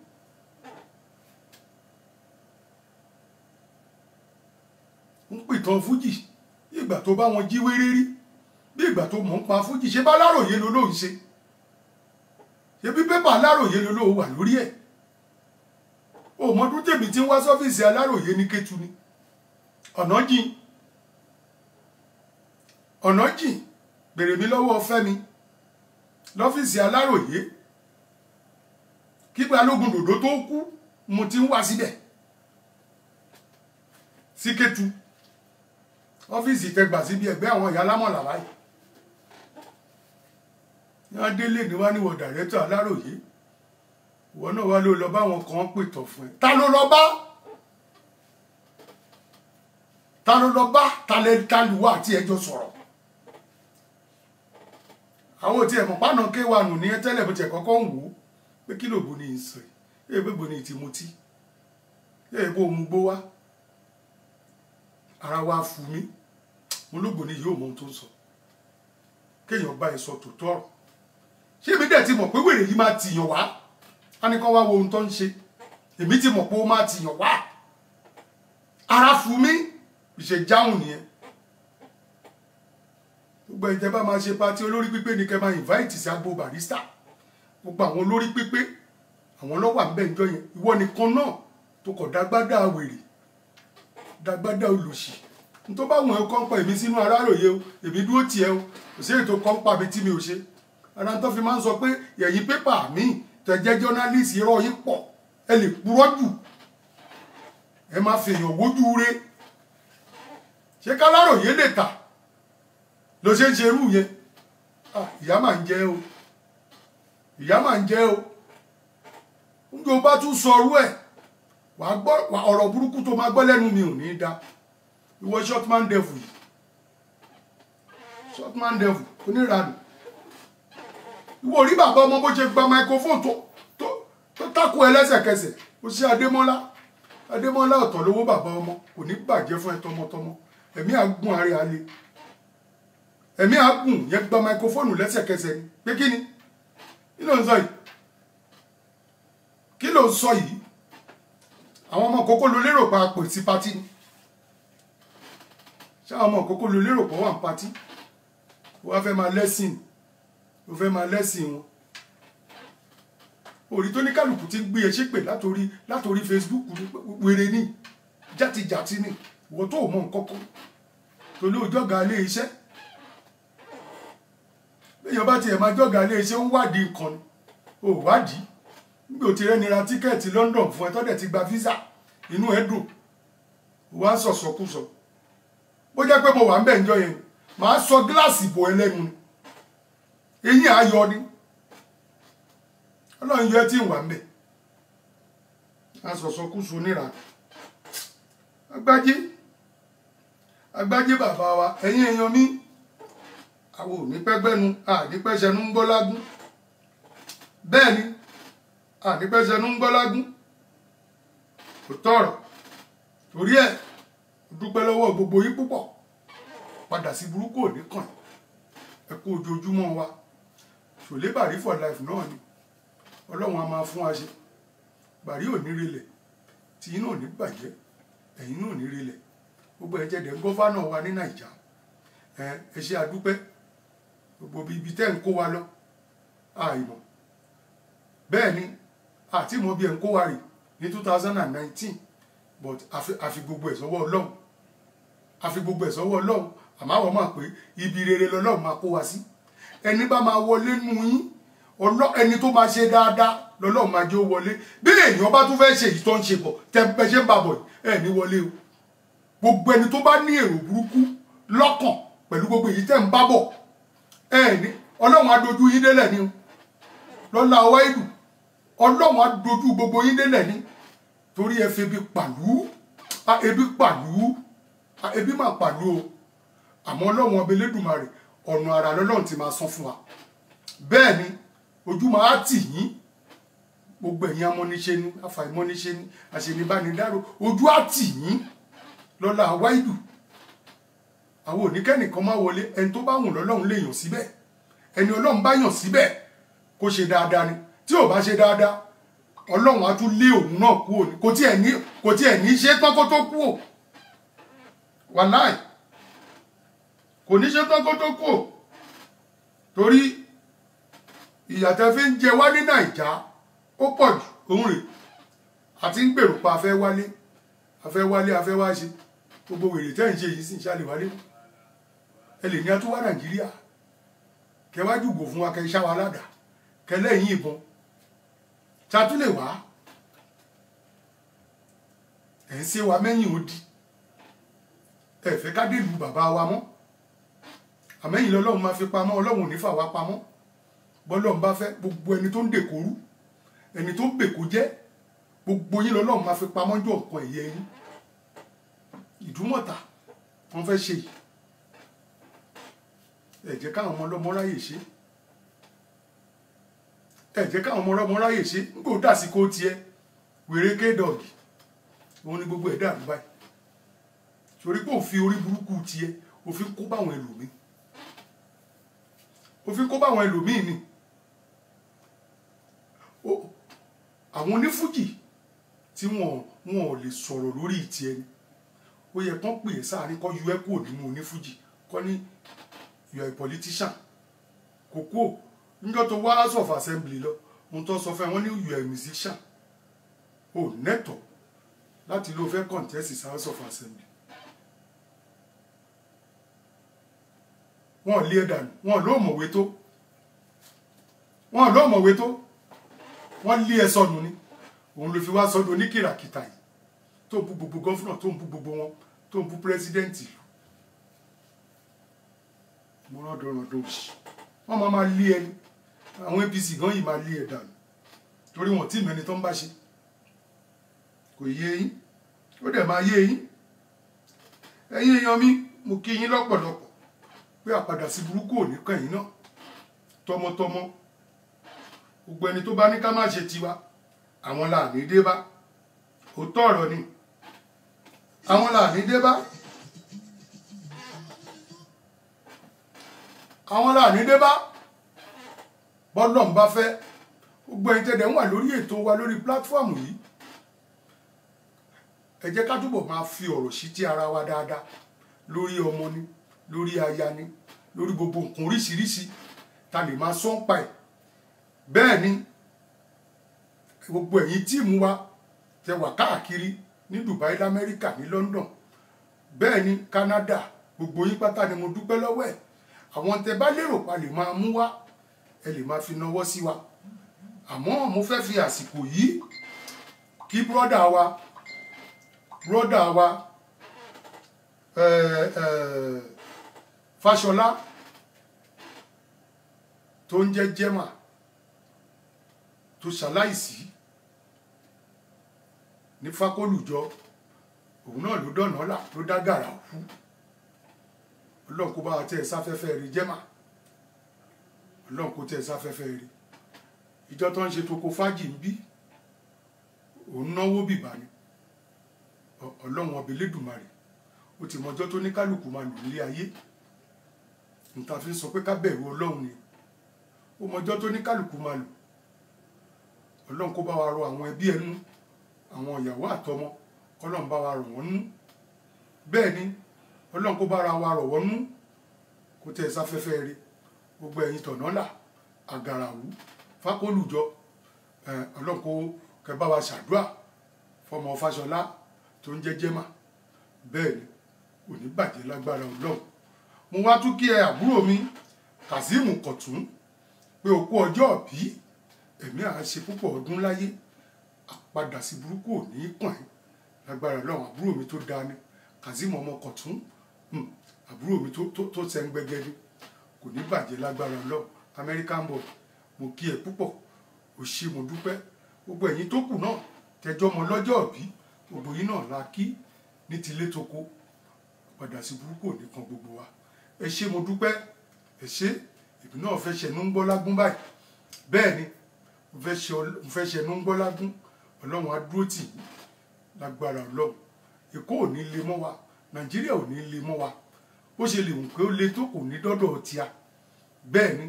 [SPEAKER 1] pìtàn fújì ìgbà tó bá wọn jí wéré rí bí ìgbà tó mọ̀ ń pa fújì ṣe bá Aláròyé ló lóun ṣe ṣe bí pépà Aláròyé ló lóun wà lórí ẹ̀ òmọdún tèmi tí ń wá sọ́fíìsì Aláròyé ní Kétu ni ọ̀nà jìn bèrè mi lọ́wọ́ Fẹ́mi lọ́fíìsì Aláròyé kí Balógun Dòdó tó kú mo ti ń wá síbẹ̀ sí Kétu ọ́fíìsì tẹgbà síbi ẹgbẹ́ àwọn ìyá lámọ̀lá báyìí ní adélé ní wá níwọ̀ dàrẹ́tọ̀ Aláròyé ìwọ náà wá ló lọ bá wọn kan pètọ̀ fún ẹ ta ló lọ bá talùwà àti ẹjọ́ sọ̀rọ̀ àwọn tí ẹ̀mọ̀ pánà kéwà nù ní tẹ́lẹ̀ bó ti ẹ̀kọ́ kọ́ ń wò ó pé kí lòbó ní ìsọ̀ yìí pé bò ní ìtìmọ́tí bó mú gbó wá ara wa fún mi mo lóògbò ní yóò mọ ohun tó ń sọ kéèyàn bá ẹ sọ tòótọ́ ọ̀rọ̀ ṣé èmi dẹ̀ ti mọ̀ pé wèrè yìí máa tìyàn wá á ní kán wá wo ohun tó ń ṣe èmi ti mọ̀ pé ó máa tìyàn wá ara fún mi ìṣèjáhùn nìyẹn gbogbo ìjẹ bá máa ṣe pati olórí pípé ní kẹ́ máa invite sí Agbo Barrister gbogbo àwọn olórí pípé àwọn ló wà ńbẹ̀ ńjọ́ yẹn ìwọ nìkan náà tó kọ̀ dágbádá wèrè dágbádá olùsì tó bá wọn kọ́ ń pa èmi sínú Aláròyé o èmi dúró tiẹ̀ o kò sí ètò kọ́ ń pa mi tí mi ò ṣe ara tó fi máa ń sọ pé ẹ̀yin pépà mi tẹ̀jẹ́ journalist irọ́ yín pọ̀ ẹ lè purọ́ jù ẹ máa fèèyàn wójú re ṣé k'Aláròyé lè tà ló ṣe ń ṣe irú yẹn ìyá máa ń jẹ o ìyá máa ń jẹ o nígbà ó bá tún sọ ọrú ẹ̀ wàá gbọ́ ọ̀rọ̀ burúkú tó máa gbọ́ lẹ́nu mi ò ní í dá ìwọ shortman devil yìí shortman devil oníranù ìwọ orí bàbá ọmọ bó ṣe gba microphone tó tákù ẹ lẹ́sẹ̀kẹsẹ̀ ó ṣe Adémọ́lá ọ̀tọ̀ lówó bàbá ọmọ kò ní bàjẹ́ fún ẹ tọmọtọmọ ẹ̀mí àgùn àárẹ̀ alẹ́ ẹ̀mí àgùn yẹn gba microphone lẹ́sẹ̀kẹsẹ̀ ni pé kí ni kí ló ń sọ yìí kí ló ń sọ yìí àwọn ọmọ kókó ló lérò pa pè sí pátí ni ṣé àwọn ọmọ kókó ló lérò pọ̀ wà ní pátí wọ́n fẹ́ máa lẹ́sìn wọn orí tó ní kálukú ti gbé ẹ ṣépè látòrí Facebook wèrè ní játijàti ní ìwọ tó mọ nǹkan kan tó ló jọ́gà ilé iṣẹ́ èèyàn bá tiẹ̀ máa jọ́gà ilé iṣẹ́ ń wádìí nǹkan ni ò wádìí nígbà tí rẹ́ni ra tíkẹ́ẹ̀tì London fún ẹ tọ́dẹ̀ ti gba visa inú ẹ dùn wá sọ̀sọ̀kúsọ bó jẹ́ pé mo wà ń bẹ̀ ńjọ́ yẹn màá sọ gíláàsì bò ẹ lẹ́nu ni eyín ayọ̀ ni Ọlọ́run yọ ẹ tí ń wà ń bẹ̀ á sọ̀sọ̀kúsọ níra Agbájé bàbá wa ẹ̀yin èèyàn mi àwọn ò ní pẹ́gbẹ́nu àdípẹ́sẹ̀nu ń gbọ́lágún bẹ́ẹ̀ ni àdípẹ́sẹ̀nu ń gbọ́lágún kò tọ̀rọ̀ torí ẹ̀ dúpẹ́ lọ́wọ́ gbogbo yín púpọ̀ padà sí burúkú òní kàn ẹ kú ojoojúmọ́ wa Ṣòlé Bàrí for life náà ni Ọlọ́run a máa fún wa ṣe Bàrí ò ní relẹ̀ tí yín náà ò ní bàjẹ́ ẹ̀yin náà ò ní relẹ̀ gbogbo ẹ̀jẹ̀ dẹ̀ ń gọ́fánà wa ní Nàìjà ẹ ṣe àdúpẹ́ gbogbo ibi tẹ́ ń kó wa lọ àìmọ̀ bẹ́ẹ̀ ni àti ìmọ̀ bí ẹ̀ ń kó wa rè ní 2019 but àfi gbogbo ẹ̀ sọ́wọ́ Ọlọ́run àmọ́ àwọn máa pé ibi rere lọ́lọ́run máa kó wa sí ẹni bá máa wọlé nù yín ẹni tó máa ṣe dáadáa lọ́lọ́run máa jẹ́ ó wọlé bí èèyàn bá tún fẹ́ ṣe èyí tó ń ṣe bọ̀ tẹ́ ṣe ń bà bọ̀ ẹ̀ ní wọlé o gbogbo ẹni tó bá ní èrò burúkú lọ́kàn pẹ̀lú gbogbo èyí tẹ́ ń bá bọ̀ ní Ọlọ́run á dojú yín délẹ̀ ni lọ́la ọwọ́ ìlú Ọlọ́run á dojú gbogbo yín délẹ̀ ni torí ẹ fi ebi pàlú ebi máa pàlú o àmọ́ Ọlọ́run ọba Elédùmarè ọ̀nà àrà lọ́lọ́run ti máa san fún wa bẹ́ẹ̀ ni ojú máa tì yín gbogbo ẹ̀yin amọ́niṣe ni afàìmọ́niṣe ni àṣenibánidáró ojú á tì yín lọ́la àwa ìlú àwọn oníkẹ́nìkan máa wọlé ẹni tó bá wùn lọ́lọ́run lè yàn síbẹ̀ ẹni Ọlọ́run bá yàn síbẹ̀ kó ṣe dáadáa ni tí ò bá ṣe dáadáa Ọlọ́run á tún lé òun náà kú òní kò tiẹ̀ ní ṣe tán kó tó kú ò wàláì kò ní ṣe tán kó tó kú o torí ìyàtọ̀ fi ń jẹ wá ní nàìjà ó pọ̀ jù òun rè àti ń gbèrò pa afẹ́ wálé afẹ́ wá ṣe gbogbo wèrè tẹ́ ń ṣe yìí sì ń ṣàlè wálé ẹ lè ní atúwá nàìjíríà kẹwàá jùgò fún wa kẹ ṣá wa ládàá kẹlẹ́yìn ìbọn ṣàtúlẹ̀ wá ẹ̀ ń ṣe wa mẹ́yìn odi ẹ fẹ́ ká dé lu bàbá wa mọ́ àmẹ́yìn lọ́lọ́run máa fi pamọ́ ọlọ́run ò ní fà wá pamọ́ bọ́lọ́run bá fẹ́ gbogbo ẹni tó ń dèkórú ẹni tó ń bèkó jẹ́ gbogbo yín lọ́lọ́run máa fi pamọ́ jọ nǹkan ẹ̀yẹ yín Ìdúmọ̀tà wọ́n fẹ́ ṣe yìí ẹ jẹ́ káwọn ọmọ ọlọ́mọ ráyè ṣe ẹ jẹ́ káwọn ọmọ ọlọ́mọ ráyè ṣe ń kò dàsíkò tiẹ̀ wèrè kédọ̀gì òun ni gbogbo ẹ̀dá àdúgbà yìí torí pé òfin orí burúkú tiẹ̀ òfin kó báwọn ẹlòmíì ni àwọn onífújì tí wọn ò lè sọ̀rọ̀ lórí tiẹ̀ ni ó yẹ kán pè é sáàrin kọ́ yú ẹ́ kúrò nínú onífújì kọ́ ní you are a politician kò kúò níjọ́ tó wá house of assembly lọ mo tó sọ fún ẹ wọ́n ní you are a musician ò nẹ́tọ̀ láti ló fẹ́ contest sí house of assembly wọ́n lé ẹ̀dànù wọ́n ló mọ̀wé tó wọ́n lé ẹ sọnù ni òun ló fi wá sọ́dọ̀ oníkìràkìtà yìí tó ń bú gbogbo gọ́fúnà tó ń bú gbogbo wọn tó ń bú pírẹsidẹ́ǹtì ìlú mo rán dọ̀rọ̀ dòṣì wọ́n máa lé ẹni àwọn APC gan yìí máa lé ẹ dànù torí wọn tí mẹni tó ń bá ṣe kò yé yín ó dẹ̀ máa yé yín ẹ̀yin èèyàn mi mo kí yín lọ́pọ̀lọpọ̀ pé àpadà sí burúkú ò ní kàn yín náà tọmọtọmọ gbogbo ẹni tó bá ní ká má ṣe tiwa àwọn làní dé bá òótọ́ ọ̀rọ̀ ni àwọn làní dé bá bọ́lọ́n bá fẹ́ gbogbo ẹni tẹ́lẹ̀ ń wà lórí ètò wa lórí pílátífọ́ọ̀mù yìí ẹ jẹ́ ká túbọ̀ máa fi ọ̀rọ̀ sí ti ara wa dáadáa lórí ọmọ ni lórí aya ni lórí gbogbo nǹkan oríṣiríṣi ta lè máa sọ́n pa ẹ̀ bẹ́ẹ̀ ni gbogbo ẹ̀yin tíìmù wa tẹ wà káàkiri ní Dubai lamẹ́ríkà ní London bẹ́ẹ̀ ni Canada gbogbo yín pátá ni mo dúpẹ́ lọ́wọ́ ẹ̀ àwọn tẹ bá lérò pa lè máa mú wá ẹ lè máa fi nawọ́ sí wa àmọ́ mo fẹ́ fi àsìkò yìí kí brọ́dà wa Fáṣọlá tó ń jẹ́ Jẹ́mà tó ṣaláìsí ní Fákólùjọ òun náà ló dọ̀nà là ló dá gàrà kú Ọlọ́run kó bá wa tẹ́ ẹ sáfẹ́fẹ́ rí Jẹ́mà Ọlọ́run kó tẹ́ ẹ sáfẹ́fẹ́ rí ìjọ tó ń ṣe toko fájì ń bí òun náwó bìbá ni Ọlọ́run ọbẹ̀ Elédùmarè ó ti mọjọ́ tó ní kálukú máa lò nílé ayé níta fi ń sọ pé ká bẹ̀rù Ọlọ́run ni ó mọjọ́ tó ní kálukú máa lò Ọlọ́run kó bá wa rọ àwọn ẹbí ẹnu àwọn ìyàwó àtọmọ kọ́lọ́run bá wa rọ̀ wọ́n nú bẹ́ẹ̀ ni Ọlọ́run kó bá wa rọ̀ wọ́n nú kó tẹ́ ẹ sáfẹ́fẹ́ rí gbogbo ẹ̀yin tọ̀nọ́là àgàràwú Fákólùjọ Ọlọ́run kó kẹ́ bá wa ṣàdúrà fọmọ Fáṣọlá tó ń jẹ́ Jẹ́mà bẹ́ẹ̀ ni kò ní bàjẹ́ lágbára Ọlọ́run mo wá tún kí ẹ àbúrò mi Kazeem Kọ̀tún pé òkú ọjọ́ bí ẹ̀mí à ń ṣe púpọ̀ ọdún láyé àpadà sí burúkú ò ní kàn ẹ́ lágbára Ọlọ́run àbúrò mi tó dáa ni Kazeem ọmọ Kọ̀tún àbúrò mi tó sẹ́ńgbẹ́gẹ́ ni kò ní bàjẹ́ lágbára Ọlọ́run American boy mo kí ẹ púpọ̀ ò ṣe mo dúpẹ́ gbogbo ẹ̀yin tó kù náà tẹjọ́ mọ lọ́jọ́ bí gbogbo yín náà la kí ní tilé toko padà sí burúkú ò ní kan gbogbo wa ẹ ṣe mo dúpẹ́ ẹ ṣe èmi náà fẹ́ ṣẹnu ń gbọ́ lágún báyìí bẹ́ẹ̀ ni mo fẹ́ ṣẹnu ń gbọ́ lágún Ọlọ́run á dúró tì yín lágbára Ọlọ́run Èkó ò ní le mọ́ wa Nàìjíríà ò ní le mọ́ wa ó ṣe lè wù pé ó le tó kò ní dọ́dọ̀ tíya bẹ́ẹ̀ ni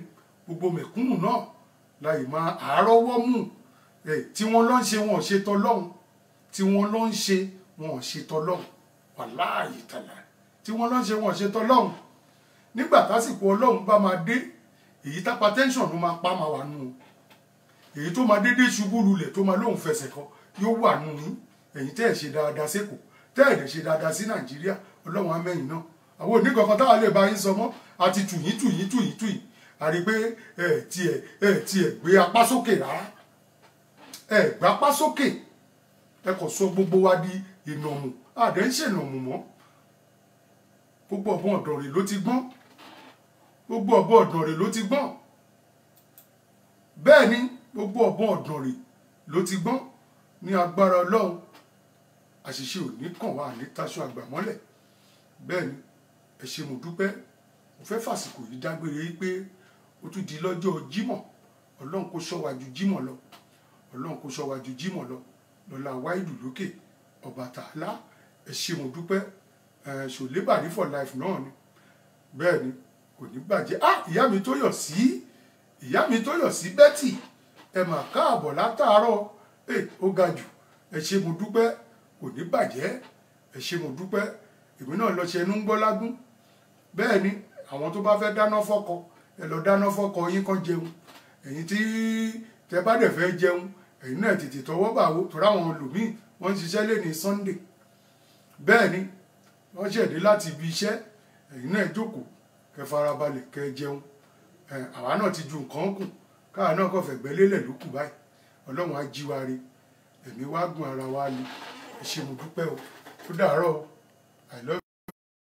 [SPEAKER 1] gbogbo mẹ̀kúnnù náà láì máa àárọ̀wọ́ mú tí wọ́n lọ ń ṣe wọn ò ṣe tọlọ́hun tí wọ́n lọ ń ṣe wọn ò ṣe tọlọ́hun wàláhì tàlà tí wọ́n lọ́n ṣe wọ́n ṣe tọ́lọ́hún nígbà tásìkò ọlọ́run bá máa dé èyí tápa tẹ́ńsọ̀n ló máa pa máa wà nù èyí tó máa dédé ṣubú lulẹ̀ tó máa lóun fẹsẹ̀ kan yóò wà nù yín ẹ̀yin tẹ́ ẹ̀ ṣe dáadáa sẹ́kọ̀ọ́ tẹ́ ẹ̀ dẹ̀ ṣe dáadáa sí nàìjíríà ọlọ́run amẹ́yìn náà àwọn oníkankan táwa lè bá yín sọ mọ́ àti tùyín àrí pé ẹ̀ tiẹ̀ gbé apá sókè rárá ẹ̀ gbé apá sókè ẹ kò sọ gbogbo wa di ìnàmù àdé ń ṣènàmù mọ́ gbogbo ọ̀bọ̀n ọ̀dọ̀ rẹ̀ ló ti gbọ́n gbogbo ọ̀bọ̀n ọ̀dọ̀ rẹ̀ ló ti gbọ́n bẹ́ẹ̀ ni gbogbo ọ̀bọ̀n ọ̀dọ̀ rẹ̀ ló ti gbọ́n ní agbára ọlọ́run àṣìṣe ò ní kàn wá ní taṣọ àgbà mọ́lẹ̀ bẹ́ẹ̀ ni ẹ ṣé mo dúpẹ́ mo fẹ́ fàsìkò yìí dágbére yìí pé ó tún di lọ́jọ́ jímọ̀ ọlọ́run kó ṣọ́ wa ju jímọ̀ lọ ọlọ́run kó ṣọ́ wa ju jímọ̀ lọ lọ́la wáìdù lókè ọba tààlà ẹ ṣé mo dúpẹ́ ṣòlébàrí for life náà ni bẹ́ẹ̀ ni kò ní bàjẹ́ ìyá mi tó yọ̀ sí Betty ẹ mà káàbọ̀ látàárọ̀ ó ga jù ẹ ṣé mo dúpẹ́ kò ní bàjẹ́ ẹ ṣé mo dúpẹ́ èmi náà lọ ṣe ẹnu ń gbọ́ lágún bẹ́ẹ̀ ni àwọn tó bá fẹ́ dáná fọ́kọ ẹ lọ dáná fọ́kọ yín kan jẹun ẹ̀yin tí tẹ bá dẹ̀ fẹ́ jẹun ẹ̀yin náà tètè tọwọ́ bàwó torí àwọn olùmíì wọ́n ń ṣiṣẹ́ lé ní Sunday bẹ́ẹ̀ ni wọ́n ṣẹ̀dé láti ibi iṣẹ́ ẹ̀yin náà jókòó kẹ́ farabalẹ̀ kẹ́ jẹun àwa náà ti ju nǹkan kù káwa náà kọ́ fẹ̀gbẹ́ lélẹ̀ ló kù báyìí ọlọ́run á jí wa re ẹ̀mí wá gùn ara wa le ẹ ṣé mo dúpẹ́ o ó dàárọ̀ o I love you.